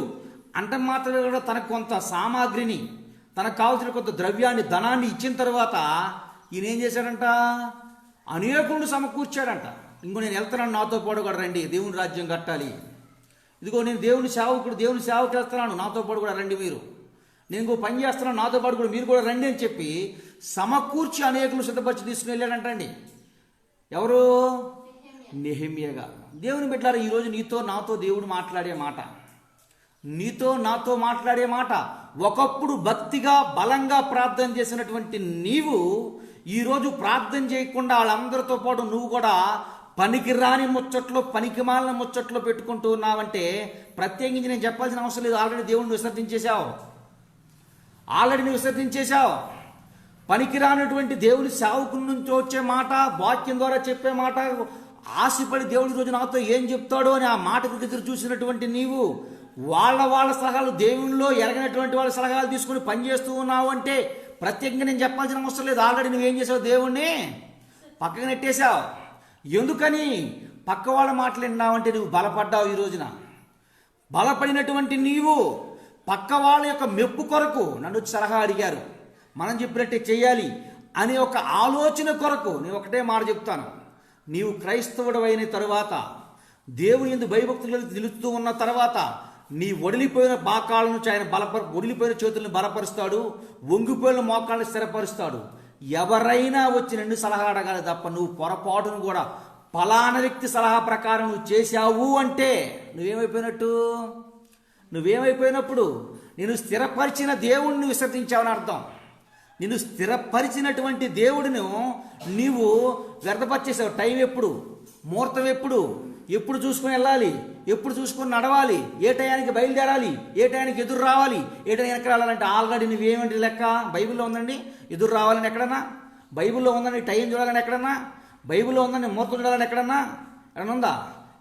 అంటే మాత్రమే కూడా తనకు కొంత సామాగ్రిని, తనకు కావాల్సిన కొంత ద్రవ్యాన్ని, ధనాన్ని ఇచ్చిన తర్వాత ఈయన ఏం చేశాడంట? అనేకులను సమకూర్చాడంట. ఇంకో నేను వెళ్తున్నాను, నాతో పాటు కూడా రండి, దేవుని రాజ్యం కట్టాలి. ఇదిగో నేను దేవుని సేవకు వెళ్తున్నాను, నాతో పాటు కూడా రండి మీరు. నేను ఇంకో పని చేస్తున్నాను, నాతో పాటు కూడా మీరు కూడా రండి అని చెప్పి సమకూర్చి అనేకులు సిద్ధపరిచి తీసుకుని వెళ్ళాడంటండి. ఎవరు? నెహెమ్యా గారు. దేవుని బిడ్డలారా, ఈరోజు నీతో నాతో దేవుడు మాట్లాడే మాట, ఒకప్పుడు భక్తిగా బలంగా ప్రార్థన చేసినటువంటి నీవు ఈరోజు ప్రార్థన చేయకుండా వాళ్ళందరితో పాటు నువ్వు కూడా పనికిరాని ముచ్చట్లో, పనికిమాలిన ముచ్చట్లో పెట్టుకుంటూ ఉన్నావంటే ప్రత్యేకించి నేను చెప్పాల్సిన అవసరం లేదు. ఆల్రెడీ దేవుడిని విసర్జించేశావు. పనికిరానటువంటి దేవుని సేవకుల నుంచి వచ్చే మాట, వాక్యం ద్వారా చెప్పే మాట, ఆశపడి దేవుడి రోజు నాతో ఏం చెప్తాడో అని ఆ మాటకు ఎదురు చూసినటువంటి నీవు వాళ్ళ సలహాలు, దేవుళ్ళలో ఎరగనటువంటి వాళ్ళ సలహాలు తీసుకుని పనిచేస్తూ ఉన్నావు అంటే ప్రత్యేకంగా నేను చెప్పాల్సిన అవసరం లేదు. ఆల్రెడీ నువ్వేం చేసావు, దేవుణ్ణి పక్కకు నెట్టేశావు. ఎందుకని? పక్క వాళ్ళ మాటలు విన్నావంటే నువ్వు బలపడ్డావు. ఈ రోజున బలపడినటువంటి నీవు పక్క వాళ్ళ యొక్క మెప్పు కొరకు నన్ను సలహా అడిగారు, మనం చెప్పినట్టే చెయ్యాలి అనే ఒక ఆలోచన కొరకు నేను ఒకటే మాట చెప్తాను. నీవు క్రైస్తవుడు అయిన తరువాత, దేవుని యందు భయభక్తులు నిలుస్తూ ఉన్న తర్వాత, నీ ఒడిలిపోయిన బాకాలను ఆయన ఒడిలిపోయిన చేతులను బలపరుస్తాడు, వంగిపోయిన మోకాళ్ళని స్థిరపరుస్తాడు. ఎవరైనా వచ్చి నిన్ను సలహా అడగాలి తప్ప నువ్వు పొరపాటును కూడా ఫలానా వ్యక్తి సలహా ప్రకారం నువ్వు చేశావు అంటే నువ్వేమైపోయినప్పుడు నేను స్థిరపరిచిన దేవుడిని విసర్జించావని అర్థం. నిన్ను స్థిరపరిచినటువంటి దేవుడిని నీవు వ్యర్థపరిచేసావు. టైం ఎప్పుడు, ముహూర్తం ఎప్పుడు చూసుకొని వెళ్ళాలి, ఎప్పుడు చూసుకొని నడవాలి, ఏ టయానికి బయలుదేరాలి, ఏ టయానికి ఎదురు రావాలి, ఏ టైం వెనక్కి రావాలంటే ఆల్రెడీ నువ్వేమంటే లెక్క బైబిల్లో ఉందండి. ఎదురు రావాలని ఎక్కడన్నా బైబిల్లో ఉందండి. టైం చూడాలని ఎక్కడన్నా బైబిల్లో ఉందండి. ముహూర్తం చూడాలని ఎక్కడన్నా ఉందా?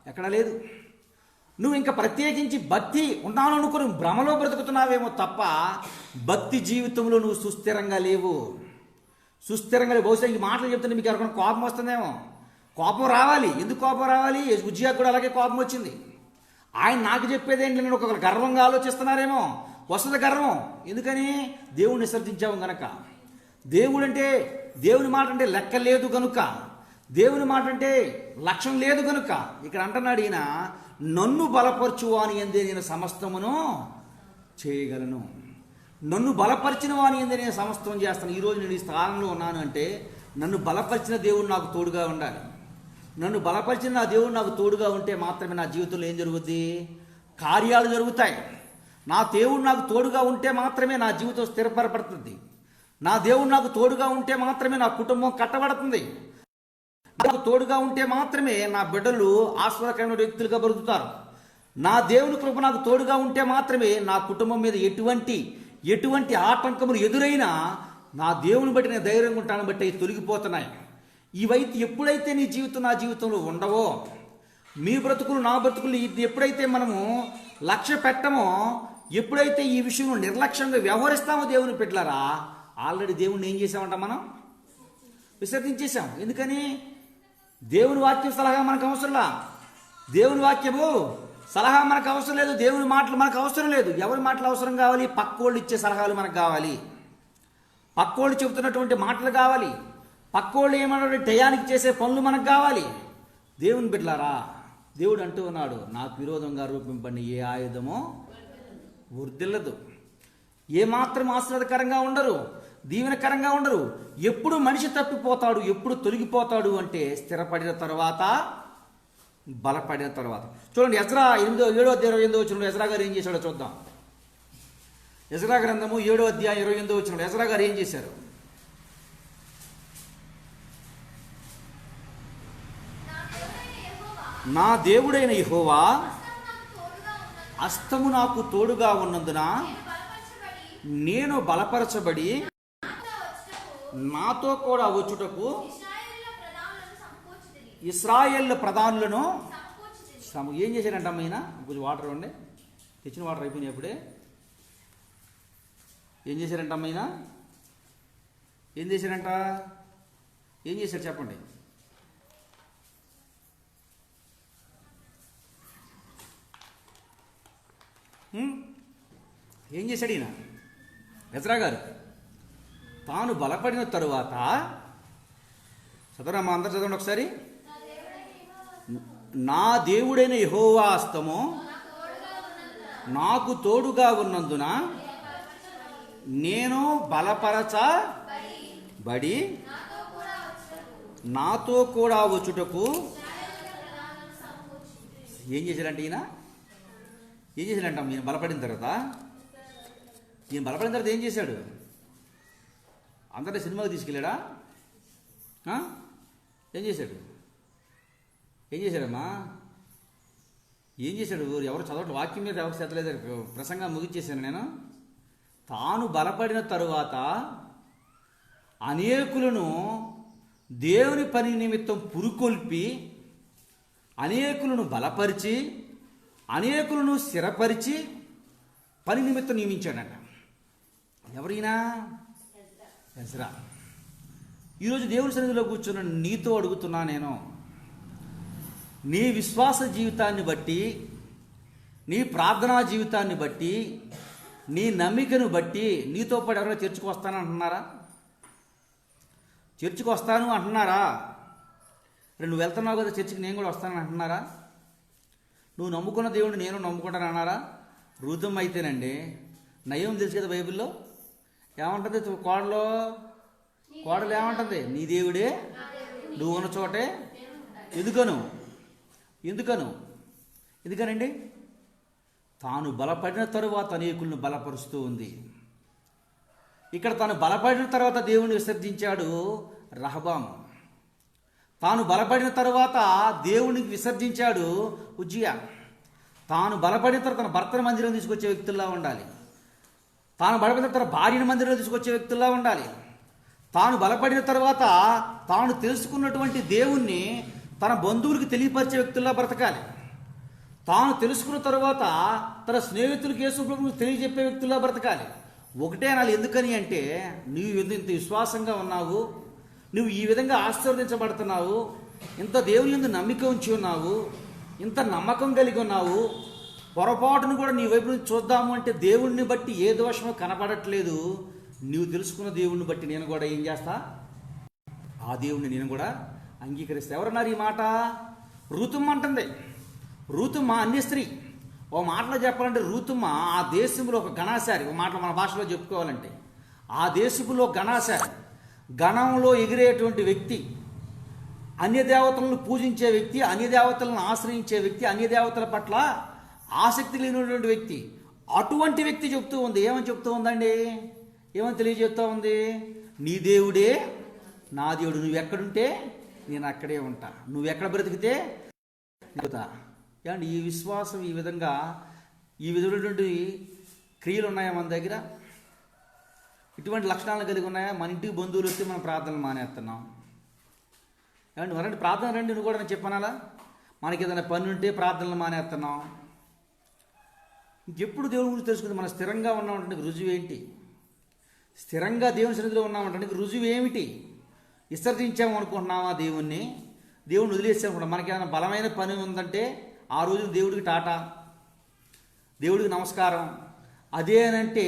ఎక్కడా లేదు. నువ్వు ఇంకా ప్రత్యేకించి భక్తి ఉన్నాను అనుకుని భ్రమలో బ్రతుకుతున్నావేమో తప్ప భక్తి జీవితంలో నువ్వు సుస్థిరంగా లేవు. బహుశా ఈ మాటలు చెప్తుంటే మీకు ఎవరికైనా కోపం వస్తుందేమో. కోపం రావాలి. ఎందుకు కోపం రావాలి? ఉజ్జియాకు కూడా అలాగే కోపం వచ్చింది. ఆయన నాకు చెప్పేదేంటి, నేను ఒక గర్వంగా ఆలోచిస్తున్నారేమో. వస్తుంది గర్వం. ఎందుకని? దేవుడిని విసర్జించావు గనక. దేవుని మాట అంటే లెక్క లేదు గనుక, దేవుని మాట అంటే లక్ష్యం లేదు గనుక ఇక్కడ అంటున్నాడు ఈయన, నన్ను బలపరచు వాని యందే నేను సమస్తమును చేయగలను. నన్ను బలపరిచిన వాని యందే నేను సమస్తం చేస్తాను. ఈరోజు నేను ఈ స్థానంలో ఉన్నాను అంటే నన్ను బలపరిచిన దేవుడు నాకు తోడుగా ఉండాలి. నన్ను బలపరిచిన నా దేవుడు నాకు తోడుగా ఉంటే మాత్రమే నా జీవితంలో ఏం జరుగుద్ది? కార్యాలు జరుగుతాయి. నా దేవుడు నాకు తోడుగా ఉంటే మాత్రమే నా జీవితం స్థిరపరపడుతుంది. నా దేవుడు నాకు తోడుగా ఉంటే మాత్రమే నా కుటుంబం కట్టబడుతుంది. నాకు తోడుగా ఉంటే మాత్రమే నా బిడ్డలు ఆశ్వాదకరమైన వ్యక్తులుగా బ్రతుకుతారు. నా దేవుని కృప నాకు తోడుగా ఉంటే మాత్రమే నా కుటుంబం మీద ఎటువంటి ఆటంకములు ఎదురైనా నా దేవుని బట్టి నేను ధైర్యంగా ఉంటాను బట్టి తొలగిపోతున్నాయి. ఇవైతే ఎప్పుడైతే నీ జీవితం నా జీవితంలో ఉండవో, మీ బ్రతుకులు నా బ్రతుకులు ఎప్పుడైతే మనము లక్ష్య పెట్టమో, ఎప్పుడైతే ఈ విషయంలో నిర్లక్ష్యంగా వ్యవహరిస్తామో దేవుని పెట్టారా, ఆల్రెడీ దేవుణ్ణి ఏం చేసామంట, మనం విసర్జించేసాం. ఎందుకని? దేవుని వాక్యం సలహా మనకు అవసరంలా. దేవుని వాక్యము సలహా మనకు అవసరం లేదు. దేవుని మాటలు మనకు అవసరం లేదు. ఎవరి మాటలు అవసరం కావాలి? పక్కోళ్ళు ఇచ్చే సలహాలు మనకు కావాలి. పక్కోళ్ళు చెబుతున్నటువంటి మాటలు కావాలి. పక్కోళ్ళు ఏమన్నా టయానికి చేసే పనులు మనకు కావాలి. దేవుని బిడ్డలారా, దేవుడు అంటూ ఉన్నాడు, నాకు విరోధంగా రూపింపండి ఏ ఆయుధమో వర్ధిల్లదు. ఏమాత్రం ఆశీర్వాదకరంగా ఉండరు, దీవెనకరంగా ఉండరు. ఎప్పుడు మనిషి తప్పిపోతాడు, ఎప్పుడు తొలగిపోతాడు అంటే స్థిరపడిన తర్వాత, బలపడిన తర్వాత. చూడండి, ఎజ్రా 7:28 ఎజ్రా గారు ఏం చేశాడో చూద్దాం. ఎజ్రా గ్రంథము 7:28 ఎజ్రా గారు ఏం చేశారు? నా దేవుడైన యెహోవా హస్తము నాకు తోడుగా ఉన్నందున నేను బలపరచబడి నాతో కూడా వచ్చుటకు ఇశ్రాయేళ్ల ప్రధానులను ఏం చేశారంట అమ్మాయినా? కొంచెం వాటర్ ఇవ్వండి. తెచ్చిన వాటర్ అయిపోయినాయి అప్పుడే. ఏం చేశారంట అమ్మాయినా? ఏం చేశారంట? ఏం చేశారు చెప్పండి. ఏం చేశాడు ఈయన ఎజ్రా గారు? తాను బలపడిన తరువాత, చదవరా, మా అందరు చదవండి ఒకసారి. నా దేవుడైన యెహోవా హస్తము నాకు తోడుగా ఉన్నందున నేను బలపరచబడి నాతో కూడా వచ్చుటకు. ఏం చేశాడంటే ఈయన? ఏం చేశాడంట? ఈయన బలపడిన తర్వాత ఏం చేశాడు? అందరినీ సినిమాకి తీసుకెళ్ళాడా? ఏం చేశాడమ్మా? ఏం చేశాడు? ఎవరు చదవట్లేదు, వాక్యం మీద ఎవరు చదవలేదు. ప్రసంగం ముగించేశాను నేను. తాను బలపడిన తరువాత అనేకులను దేవుని పని నిమిత్తం పురుకొల్పి, అనేకులను బలపరిచి, అనేకులను స్థిరపరిచి పని నిమిత్తం నియమించాడట. ఎవరైనా? ఎజ్రా. ఈరోజు దేవుని సన్నిధిలో కూర్చున్న నీతో అడుగుతున్నా నేను, నీ విశ్వాస జీవితాన్ని బట్టి, నీ ప్రార్థనా జీవితాన్ని బట్టి, నీ నమ్మికను బట్టి నీతో పాటు ఎవరైనా చర్చికి వస్తాను అంటున్నారా? చర్చికి వస్తాను అంటున్నారా? నువ్వు వెళ్తున్నావు కదా చర్చికి, నేను కూడా వస్తానని అంటున్నారా? నువ్వు నమ్ముకున్న దేవుడిని నేను నమ్ముకుంటాను అన్నారా? రూతమ్మ అయితేనండి, నయం తెలుసు కదా బైబిల్లో, ఏమంటుంది కోడలు ఏమంటుంది? నీ దేవుడే నువ్వు ఉన్న చోటే. ఎందుకనండి? తాను బలపడిన తరువాత అనేకులను బలపరుస్తూ ఉంది. ఇక్కడ తాను బలపడిన తర్వాత దేవుణ్ణి విసర్జించాడు రహబాము. తాను బలపడిన తరువాత దేవునికి విసర్జించాడు ఉజ్జియా. తాను బలపడిన తర్వాత తన భర్తను మందిరం తీసుకొచ్చే వ్యక్తుల్లా ఉండాలి. తాను బలపడిన తర్వాత భార్యను మందిరంలో తీసుకొచ్చే వ్యక్తుల్లా ఉండాలి. తాను బలపడిన తర్వాత తాను తెలుసుకున్నటువంటి దేవుణ్ణి తన బంధువులకు తెలియపరిచే వ్యక్తుల్లా బ్రతకాలి. తాను తెలుసుకున్న తర్వాత తన స్నేహితులకు యేసు ప్రభువుకు తెలియజెప్పే వ్యక్తుల్లా బ్రతకాలి. ఒకటే నాలు. ఎందుకని అంటే, నువ్వు ఇంత విశ్వాసంగా ఉన్నావు, నువ్వు ఈ విధంగా ఆశీర్వదించబడుతున్నావు, ఇంత దేవుని యందు నమ్మిక ఉంచి ఉన్నావు, ఇంత నమ్మకం కలిగి ఉన్నావు, పొరపాటును కూడా నీ వైపు నుంచి చూద్దాము అంటే దేవుణ్ణి బట్టి ఏ దోషమో కనపడట్లేదు. నువ్వు తెలుసుకున్న దేవుణ్ణి బట్టి నేను కూడా ఏం చేస్తా? ఆ దేవుణ్ణి నేను కూడా అంగీకరిస్తా. ఎవరన్నారు ఈ మాట? రూతమ్మ అంటుంది. రూతమ్మ అన్య స్త్రీ. ఓ మాటలో చెప్పాలంటే రూతమ్మ ఆ దేశంలో ఒక గణాశారి. ఒక మాటలో మన భాషలో చెప్పుకోవాలంటే ఆ దేశంలో గణాశారి, గణంలో ఎగిరేటువంటి వ్యక్తి, అన్యదేవతలను పూజించే వ్యక్తి, అన్యదేవతలను ఆశ్రయించే వ్యక్తి, అన్యదేవతల పట్ల ఆసక్తి లేనటువంటి వ్యక్తి. అటువంటి వ్యక్తి చెప్తూ ఉంది. ఏమని చెప్తూ ఉందండి? ఏమని తెలియజేస్తూ ఉంది? నీ దేవుడే నా దేవుడు. నువ్వు ఎక్కడుంటే నేను అక్కడే ఉంటా. నువ్వు ఎక్కడ బ్రతికితే ఏమండి? ఈ విశ్వాసం ఈ విధమైనటువంటి క్రియలు ఉన్నాయా మన దగ్గర? ఇటువంటి లక్షణాలు కలిగి ఉన్నాయా? మన ఇంటికి బంధువులు వస్తే మనం ప్రార్థనలు మానేస్తున్నాం. ఏమండి? మరండి ప్రార్థన రండి నువ్వు కూడా నేను చెప్పనాలా? మనకి ఏదైనా పని ఉంటే ప్రార్థనలు మానేస్తున్నాం. ఇంకెప్పుడు దేవుని గురించి తెలుసుకుంది? మనం స్థిరంగా ఉన్నామంటే రుజువు ఏంటి? స్థిరంగా దేవుని సన్నిధిలో ఉన్నామంటే రుజువు ఏమిటి? విసర్జించాము అనుకుంటున్నామా దేవుణ్ణి? దేవుణ్ణి వదిలేసామనుకుంటాం. మనకి ఏమైనా బలమైన పని ఉందంటే ఆ రోజు దేవుడికి టాటా, దేవుడికి నమస్కారం. అదేనంటే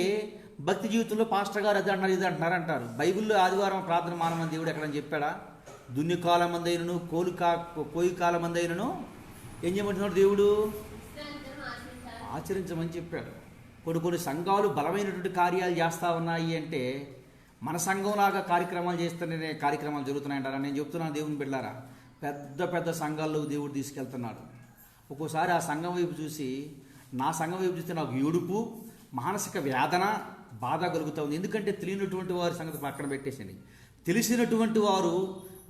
భక్తి జీవితంలో పాస్టర్ గారు అది అంటున్నారు, ఇది అంటున్నారు అంటారు. బైబిల్లో ఆదివారం ప్రార్థన మానమని దేవుడు ఎక్కడని చెప్పాడా? దున్ని కాలం మంది అయినను కోయి కాలం మంది అయినను ఏం చేయమంటున్నాడు దేవుడు? ఆచరించమని చెప్పాడు. కొన్ని సంఘాలు బలమైనటువంటి కార్యాలు చేస్తూ ఉన్నాయి అంటే మన సంఘంలాగా కార్యక్రమాలు చేస్తేనే కార్యక్రమాలు జరుగుతున్నాయంటారా? నేను చెప్తున్నాను దేవుని బిడ్డలారా, పెద్ద సంఘాల్లో దేవుడు తీసుకెళ్తున్నాడు. ఒక్కోసారి ఆ సంఘం వైపు చూసి, నా సంఘం వైపు చూస్తే నాకు ఏడుపు, మానసిక వేదన, బాధ కలుగుతూ ఉంది. ఎందుకంటే తెలియనటువంటి వారి సంగతి పక్కన పెట్టేసింది. తెలిసినటువంటి వారు,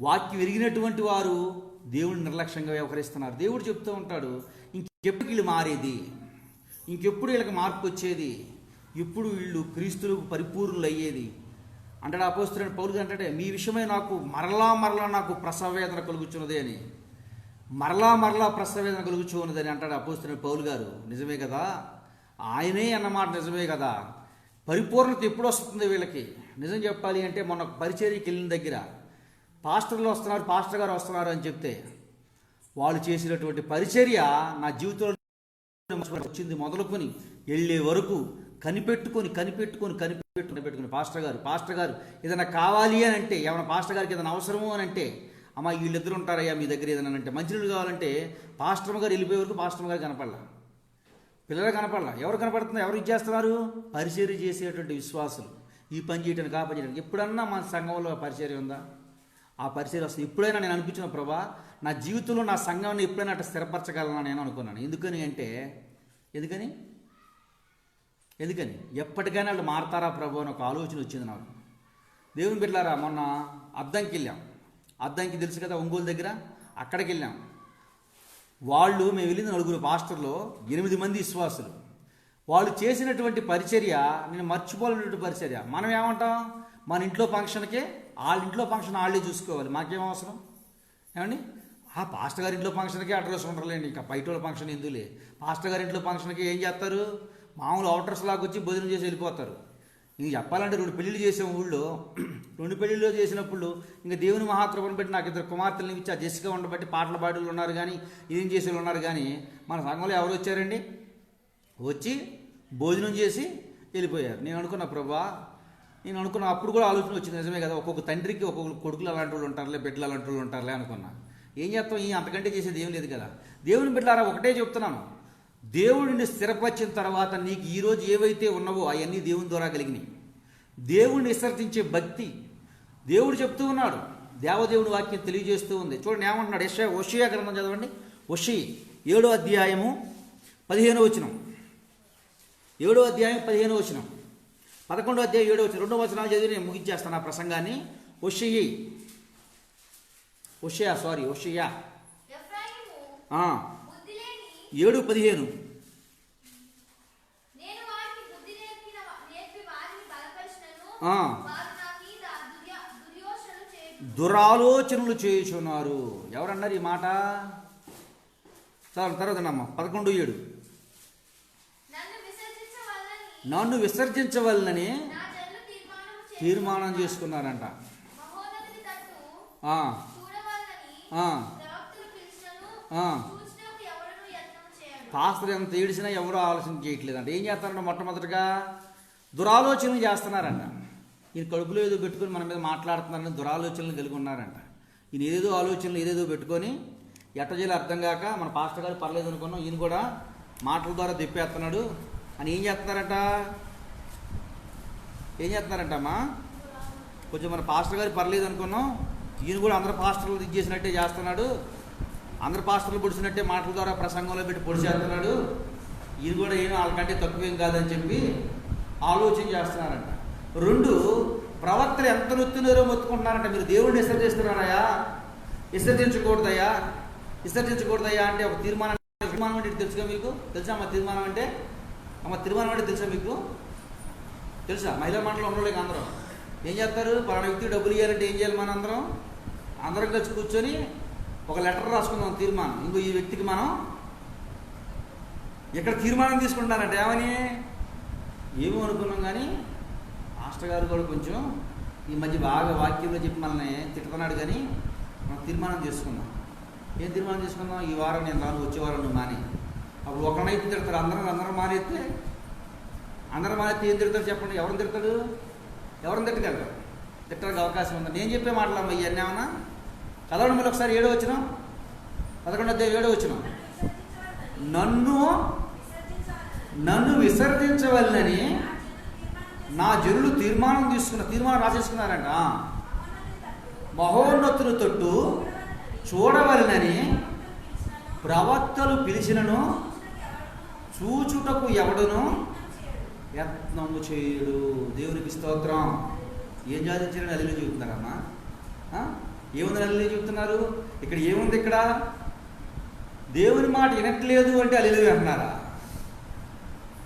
వాక్యం ఎరిగినటువంటి వారు దేవుడిని నిర్లక్ష్యంగా వ్యవహరిస్తున్నారు. దేవుడు చెప్తూ ఉంటాడు, ఇంకెప్పుడు వీళ్ళు మారేది, ఇంకెప్పుడు వీళ్ళకి మార్పు వచ్చేది, ఎప్పుడు వీళ్ళు క్రీస్తులకు పరిపూర్ణులు అయ్యేది అంటాడు. అపోస్తలుడైన పౌలు అంటే మీ విషయమై నాకు మరలా నాకు ప్రసవవేదన కలుగుచున్నది అని, మరలా ప్రసవవేదన కలుగుచున్నదని అంటాడు అపోస్తలుడైన పౌలు గారు. నిజమే కదా, ఆయనే అన్నమాట నిజమే కదా. పరిపూర్ణత ఎప్పుడు వస్తుంది వీళ్ళకి? నిజం చెప్పాలి అంటే మొన్న పరిచర్యకి వెళ్ళిన దగ్గర పాస్టర్లు వస్తున్నారు, పాస్టర్ గారు వస్తున్నారు అని చెప్తే వాళ్ళు చేసినటువంటి పరిచర్య నా జీవితంలో వచ్చింది మొదలుకొని వెళ్ళే వరకు కనిపెట్టుకొని పాస్టర్ గారు ఏదైనా కావాలి అని అంటే, ఏమైనా పాస్టర్ గారికి ఏదైనా అవసరము అని అంటే, అమ్మ వీళ్ళిద్దరు ఉంటారయ్యా మీ దగ్గర ఏదైనా అంటే, మంచినీళ్ళు కావాలంటే పాస్టర్ గారు వెళ్ళిపోయే వరకు పాస్టర్ గారు కనపడలా, పిల్లలు కనపడలా. ఎవరు కనపడుతున్నారు? ఎవరు ఇచ్చేస్తున్నారు? పరిచర్య చేసేటువంటి విశ్వాసులు. ఈ పని చేయడానికి ఆ పని చేయడానికి. ఎప్పుడన్నా మన సంఘంలో పరిచర్య ఉందా? ఆ పరిచర్య వస్తుంది. ఎప్పుడైనా నేను అనిపించిన ప్రభా నా జీవితంలో నా సంఘాన్ని ఎప్పుడైనా అట్లా స్థిరపరచగలనా నేను అనుకున్నాను. ఎందుకని ఎప్పటికైనా వాళ్ళు మారతారా ప్రభు అని ఒక ఆలోచన వచ్చింది నాకు. దేవుని బిడ్డలారా, మొన్న అద్దంకి వెళ్ళాం. అద్దంకి తెలుసు కదా, ఒంగోలు దగ్గర. అక్కడికి వెళ్ళాం. మేము వెళ్ళిన 9 పాస్టర్లు, 8 మంది విశ్వాసులు. వాళ్ళు చేసినటువంటి పరిచర్య నేను మర్చిపోలేనటువంటి పరిచర్య. మనం ఏమంటాం? మన ఇంట్లో ఫంక్షన్కే వాళ్ళ ఇంట్లో ఫంక్షన్ వాళ్ళే చూసుకోవాలి, మాకేం అవసరం? ఏమండి? ఆ పాస్టర్ గారి ఇంట్లో ఫంక్షన్కి అడ్రస్ ఉండరులేండి, ఇంకా బయట వాళ్ళ ఫంక్షన్ ఎందులే. పాస్టర్ గారి ఇంట్లో ఫంక్షన్కి ఏం చేస్తారు, మామూలు అవుటర్స్ లాగా వచ్చి భోజనం చేసి వెళ్ళిపోతారు. ఇంక చెప్పాలంటే 2 పెళ్ళిళ్ళు చేసాం ఊళ్ళో. 2 పెళ్ళిళ్ళు చేసినప్పుడు ఇంకా దేవుని మహాకృపను బట్టి నాకు 2 కుమార్తెలను ఇచ్చి ఆ జెసికా ఉండబట్టి పాటల పాటలు ఉన్నారు కానీ ఏం చేసే వాళ్ళు ఉన్నారు. కానీ మన సంఘంలో ఎవరు వచ్చారండి, వచ్చి భోజనం చేసి వెళ్ళిపోయారు. నేను అనుకున్నా ప్రభా, నేను అనుకున్నా అప్పుడు కూడా ఆలోచన వచ్చింది, నిజమే కదా, ఒక్కొక్క తండ్రికి ఒక్కొక్క కొడుకులు అలాంటి వాళ్ళు ఉంటారులే, బిడ్డలు అలాంటి వాళ్ళు ఉంటారులే అనుకున్నా. ఏం చేస్తాం, ఈ అంతకంటే చేసేది ఏం లేదు కదా. దేవుని బిడ్డలారా ఒకటే చెప్తున్నాను, దేవుడిని స్థిరపరిచిన తర్వాత నీకు ఈరోజు ఏవైతే ఉన్నావో అవన్నీ దేవుని ద్వారా కలిగినాయి. దేవుణ్ణి విసర్జించే భక్తి దేవుడు చెప్తూ ఉన్నాడు, దేవదేవుని వాక్యం తెలియజేస్తూ ఉంది. చూడండి ఏమంటున్నాడు, హోషేయ గ్రంథం చదవండి. హోషేయ 7వ అధ్యాయము 15వ వచనం. 7వ అధ్యాయం 15వ వచనం, 11వ అధ్యాయం 7వ వచనం, 2వ వచనాలు చదివి నేను ముగించేస్తాను ఆ ప్రసంగాన్ని. హోషేయ 7:15. దురాలోచనలు చేయుచున్నారు. ఎవరన్నారు ఈ మాట? తర్వాత నమ్మ 11:7, నన్ను విసర్జించవలనని తీర్మానం చేసుకున్నారంట. పాస్టర్ ఎంత ఏడిసినా ఎవరో ఆలోచన చేయట్లేదంట. ఏం చేస్తారంట, మొట్టమొదటిగా దురాలోచనలు చేస్తున్నారంట. ఈయన కడుపులో ఏదో పెట్టుకొని మన మీద మాట్లాడుతున్నారని దురాలోచనలు కలిగి ఉన్నారంట. ఈయన ఏదేదో ఆలోచనలు ఏదేదో పెట్టుకొని ఎట్ట చేయాలో అర్థం కాక మన పాస్టర్ గారు పర్లేదు అనుకున్నాం, ఈయన కూడా మాటల ద్వారా తిప్పేస్తున్నాడు అని ఏం చేస్తున్నారంటమ్మా, కొంచెం మన పాస్టర్ గారు పర్లేదు అనుకున్నాం, ఈయన కూడా అందరు పాస్టర్లు ఇది చేసినట్టే చేస్తున్నాడు, అందరు పాస్టర్లు పొడిచినట్టే మాటల ద్వారా ప్రసంగంలో పెట్టి పొడిచేస్తున్నాడు, ఈయన కూడా ఏమో వాళ్ళకంటే తక్కువేం కాదని చెప్పి ఆలోచన చేస్తున్నారంట. 2, ప్రవక్తలు ఎంత నొత్తున్నారో మొత్తుకుంటున్నారంట. మీరు దేవుడిని విసర్జిస్తున్నారయ్యా, విసర్జించకూడదయ్యా అంటే ఒక తీర్మానం అంటే తెలుసుగా మీకు? తెలుసా అమ్మ తీర్మానం అంటే? తెలుసా మీకు? తెలుసా? మహిళా మండలం ఉండలేక అందరం ఏం చేస్తారు, పలానా వ్యక్తికి డబ్బులు ఇవ్వాలంటే ఏం చేయాలి, మన అందరం కలిసి కూర్చొని ఒక లెటర్ రాసుకుందాం తీర్మానం, ఇంకో ఈ వ్యక్తికి మనం ఇక్కడ తీర్మానం తీసుకుంటానంటే ఏమో అనుకున్నాం. కానీ మాస్టర్ గారు కూడా కొంచెం ఈ మధ్య బాగా వాక్యంలో చెప్పి మనల్ని తిట్టుతున్నాడు. కానీ మనం తీర్మానం చేసుకుందాం. ఏం తీర్మానం చేసుకుందాం, ఈ వారం నేను రాను, వచ్చే వారం నువ్వు మాని. అప్పుడు ఒకరినైతే తిడతారు, అందరం మానేస్తే ఏం తిడతారు చెప్పండి? ఎవరిని తిడతాడు? తిట్టడానికి అవకాశం ఉంది. నేను చెప్పే మాటలమ్మ ఇవన్నీ ఏమన్నా చదవడం మళ్ళీ ఒకసారి 7వ వచనం, 11వ అధ్యాయం 7వ వచనం. నన్ను విసర్జించవలనని నా జనులు తీర్మానం రాసేసుకున్నారంట. మహోన్నతుల తట్టు చూడవలనని ప్రవక్తలు పిలిచినను చూచుటకు ఎవడును యత్నము చేయుడు. దేవునికి స్తోత్రం. ఏం సాధించారని అల్లిలో చెబుతున్నారమ్మా? ఏముందని అల్లిలో చెబుతున్నారు? ఇక్కడ ఏముంది? ఇక్కడ దేవుని మాట వినట్లేదు అంటే అల్లిలో అంటున్నారా?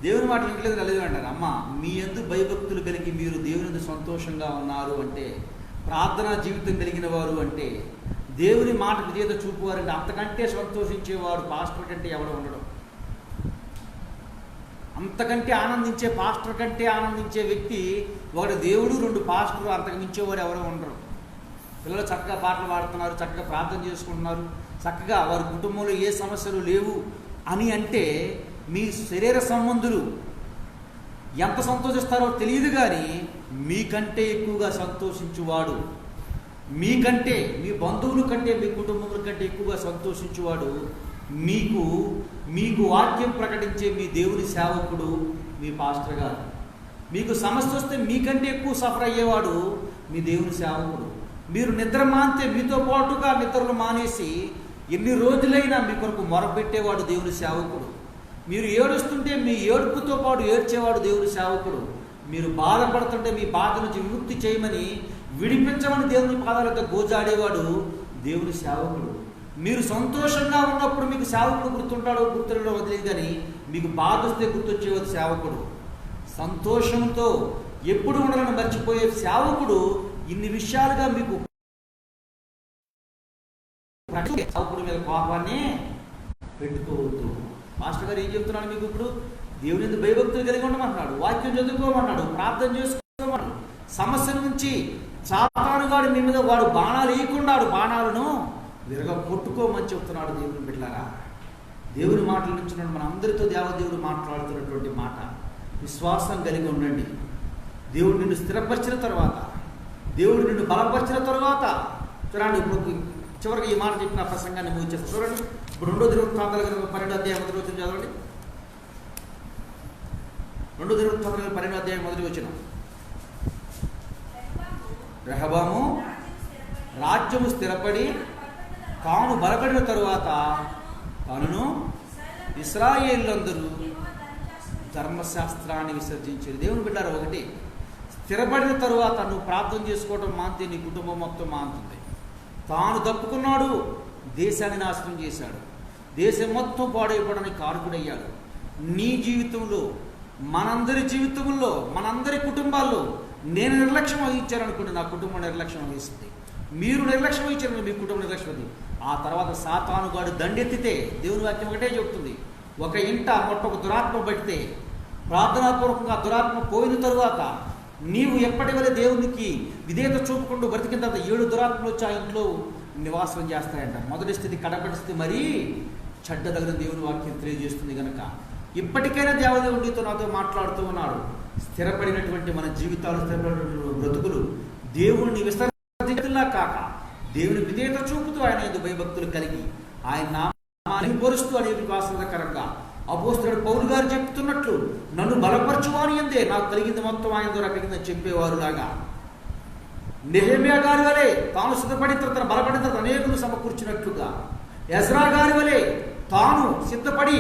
దేవుని మాట వినట్లేదు అల్లిలో అంటారు. అమ్మ, మీ యందు భయభక్తులు కలిగి మీరు దేవుని యందు సంతోషంగా ఉన్నారు అంటే, ప్రార్థనా జీవితం కలిగిన వారు అంటే, దేవుని మాట విధేయత చూపువారంటే, అంతకంటే సంతోషించేవాడు పాస్టర్ కంటే ఎవడో ఉండడం. అంతకంటే ఆనందించే పాస్టర్ కంటే ఆనందించే వ్యక్తి ఒకటి దేవుడు, 2 పాస్టర్లు, అంతకు మించేవారు ఎవరో ఉండరు. పిల్లలు చక్కగా పాటలు పాడుతున్నారు, చక్కగా ప్రార్థన చేసుకుంటున్నారు, చక్కగా వారి కుటుంబంలో ఏ సమస్యలు లేవు అని అంటే మీ శరీర సంబంధులు ఎంత సంతోషిస్తారో తెలియదు. కానీ మీకంటే ఎక్కువగా సంతోషించువాడు, మీకంటే, మీ బంధువుల కంటే, మీ కుటుంబముల కంటే ఎక్కువగా సంతోషించువాడు మీకు వాక్యం ప్రకటించే మీ దేవుని సేవకుడు, మీ పాస్టర్ గారు. మీకు సమస్య వస్తే మీకంటే ఎక్కువ సఫర్ అయ్యేవాడు మీ దేవుని సేవకుడు. మీరు నిద్ర మానితే మీతో పాటుగా నిద్రలు మానేసి ఎన్ని రోజులైనా మీ కొరకు మొరపెట్టేవాడు దేవుని సేవకుడు. మీరు ఏడుస్తుంటే మీ ఏడుపుతో పాటు ఏడ్చేవాడు దేవుని సేవకుడు. మీరు బాధపడుతుంటే మీ బాధ నుంచి విముక్తి చేయమని, విడిపించమని దేవుని పాదాలతో గోజాడేవాడు దేవుని సేవకుడు. మీరు సంతోషంగా ఉన్నప్పుడు మీకు సేవకుడు గుర్తుంటాడో గుర్తుండో వదిలేదు. కానీ మీకు బాధ వస్తే గుర్తొచ్చేవాడు సేవకుడు. సంతోషంతో ఎప్పుడు ఉండాలని మర్చిపోయే సేవకుడు ఇన్ని విషయాలుగా మీకు సేవకుడి మీద కోపాన్ని పెట్టుకోవద్దు. మాస్టర్ గారు ఏం చెప్తున్నాడు మీకు ఇప్పుడు? దేవుని మీద భయభక్తులు కలిగి ఉండమన్నాడు, వాక్యం చదువుకోమన్నాడు, ప్రార్థన చేసుకోమన్నాడు. సమస్య నుంచి సాతానుగాడు మీ మీద వాడు బాణాలు వేయకుండా బాణాలను విరగ కొట్టుకోమని చెప్తున్నాడు. దేవుని బిడ్డలారా, దేవుని మాటల నుంచి మన అందరితో దేవదేవుడు మాట్లాడుతున్నటువంటి మాట. విశ్వాసం కలిగి ఉండండి. దేవుడు నిన్ను స్థిరపరిచిన తర్వాత, దేవుడు నిన్ను బలపరిచిన తర్వాత చూడండి. ఇప్పుడు చివరికి ఈ మాట చెప్పిన ప్రసంగాన్ని ముగించేస్తాను. చూడండి, ఇప్పుడు 2 దినవృత్తాంతాల 12వ అధ్యాయం మొదటి వచనం చదవండి. 2 దినవృత్తాంతాల 12వ అధ్యాయం మొదటి వచనం. రెహబాము రాజ్యము స్థిరపడి తాను బలపడిన తరువాత తనను ఇశ్రాయేలులందరూ ధర్మశాస్త్రాన్ని విసర్జించారు. దేవుని బిడ్డారు, ఒకటి, స్థిరపడిన తరువాత నువ్వు ప్రార్థన చేసుకోవడం మాంతే నీ కుటుంబం మొత్తం మాంతుంది. తాను తప్పుకున్నాడు, దేశాన్ని నాశనం చేశాడు, దేశం మొత్తం పాడైపోవడానికి కారకుడయ్యాడు. నీ జీవితంలో, మనందరి జీవితంలో, మనందరి కుటుంబాల్లో నేను నిర్లక్ష్యం వహించారనుకోండి, నా కుటుంబం నిర్లక్ష్యం వహిస్తుంది. మీరు నిర్లక్ష్యం వహించారనుకో, మీ కుటుంబం నిర్లక్ష్యం వహిస్తుంది. ఆ తర్వాత సాతానుగాడు దండెత్తితే దేవుని వాక్యం ఒకటే చెబుతుంది, ఒక ఇంట ఒక దురాత్మ పడితే ప్రార్థనాపూర్వకంగా దురాత్మ పోయిన తరువాత నీవు ఎప్పటి వల్ల దేవునికి విధేయత చూపుకుంటూ బ్రతికిన తర్వాత 7 దురాత్మలు వచ్చి ఆ ఇంట్లో నివాసం చేస్తాయంట. మొదటి స్థితి, కడపటి స్థితి మరీ చెడ్డదగిన దేవుని వాక్యం తెలియజేస్తుంది. కనుక ఇప్పటికైనా దేవదేవుడు నీతో నాతో మాట్లాడుతూ ఉన్నాడు. స్థిరపడినటువంటి మన జీవితాలు, స్థిరపడినటువంటి బ్రతుకులు దేవుడిని విసర్జించలా కాక దేవుని విధేయత చూపుతూ ఆయన యందు భయభక్తులు కలిగి ఆయన నామాన్ని పొరుస్తూ అనేవి ఆశ్చర్యకరంగా అపోస్తలుడు పౌలు గారు చెప్తున్నట్లు నన్ను బలపరచువాని యందే నాకు కలిగింది మొత్తం ఆయన ద్వారా కలిగిందని చెప్పేవారు లాగా, నెహెమ్యా గారి వలె తాను సిద్ధపడిన తర్వాత బలపడిన తర్వాత అనేకులు సమకూర్చినట్లుగా, ఎజ్రా గారి వలె తాను సిద్ధపడి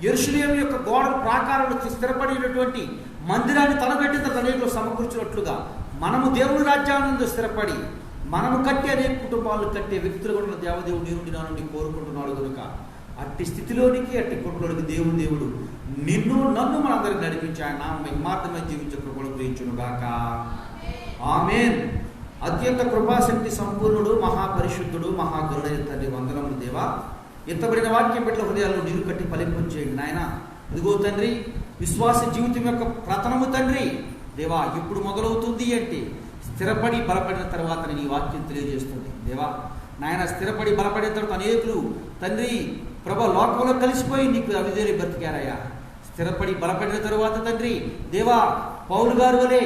యెరూషలేము యొక్క గోడ ప్రాకారంలో స్థిరపడినటువంటి మందిరాన్ని తలపెట్టిన తర్వాత అనేకులు సమకూర్చినట్లుగా మనము దేవుని రాజ్యానందు స్థిరపడి మనము కట్టి అనేక కుటుంబాలను కట్టే వ్యక్తులు కూడా దేవదేవుడు నీరుండి నా నుండి కోరుకుంటున్నాడు. కనుక అట్టి స్థితిలోనికి, అట్టి కుటుంబానికి దేవుడు నిన్ను నన్ను మనందరికీ నడిపించి ఆయన మహిమార్థమై జీవించే కృపను గ్రహించును గాక. ఆమేన్. అత్యంత కృపాశక్తి సంపూర్ణుడు, మహాపరిశుద్ధుడు, మహాగరుడైన తండ్రి, వందనములు దేవా. ఎత్తబడిన వాక్యం బిడ్డల హృదయాల్లో నీరు కట్టి ఫలింపం చేయండి నాయన. ఇదిగో తండ్రి, విశ్వాస జీవితం యొక్క ప్రథమము తండ్రి దేవా ఇప్పుడు మొదలవుతుంది అంటే స్థిరపడి బలపడిన తర్వాత నీ వాక్యం తెలియజేస్తుంది దేవా. నాయన స్థిరపడి బలపడిన తర్వాత అనేకులు తండ్రి ప్రభా లోకంలో కలిసిపోయి నీకు అవిధేయులు బ్రతికారయ్యా. స్థిరపడి బలపడిన తరువాత తండ్రి దేవా పౌలు గారి వలె,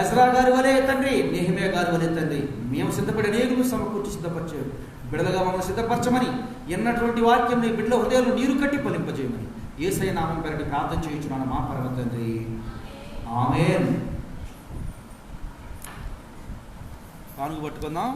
ఎజ్రా గారి వలె తండ్రి, నెహెమ్యా గారి వలె తండ్రి మేము సిద్ధపడి అనేకులు సమకూర్చి సిద్ధపరిచారు. బిడలుగా మమ్మల్ని సిద్ధపరచమని ఎన్నటువంటి వాక్యం నీ బిడ్డల హృదయాలు నీరు కట్టి ఫలింపజేయమని యేసయ్య నామం పేరిట ప్రార్థన చేయించున్నాను మా పరమ తండ్రి. ఆమేన్. కానుక పట్టుకుందాం.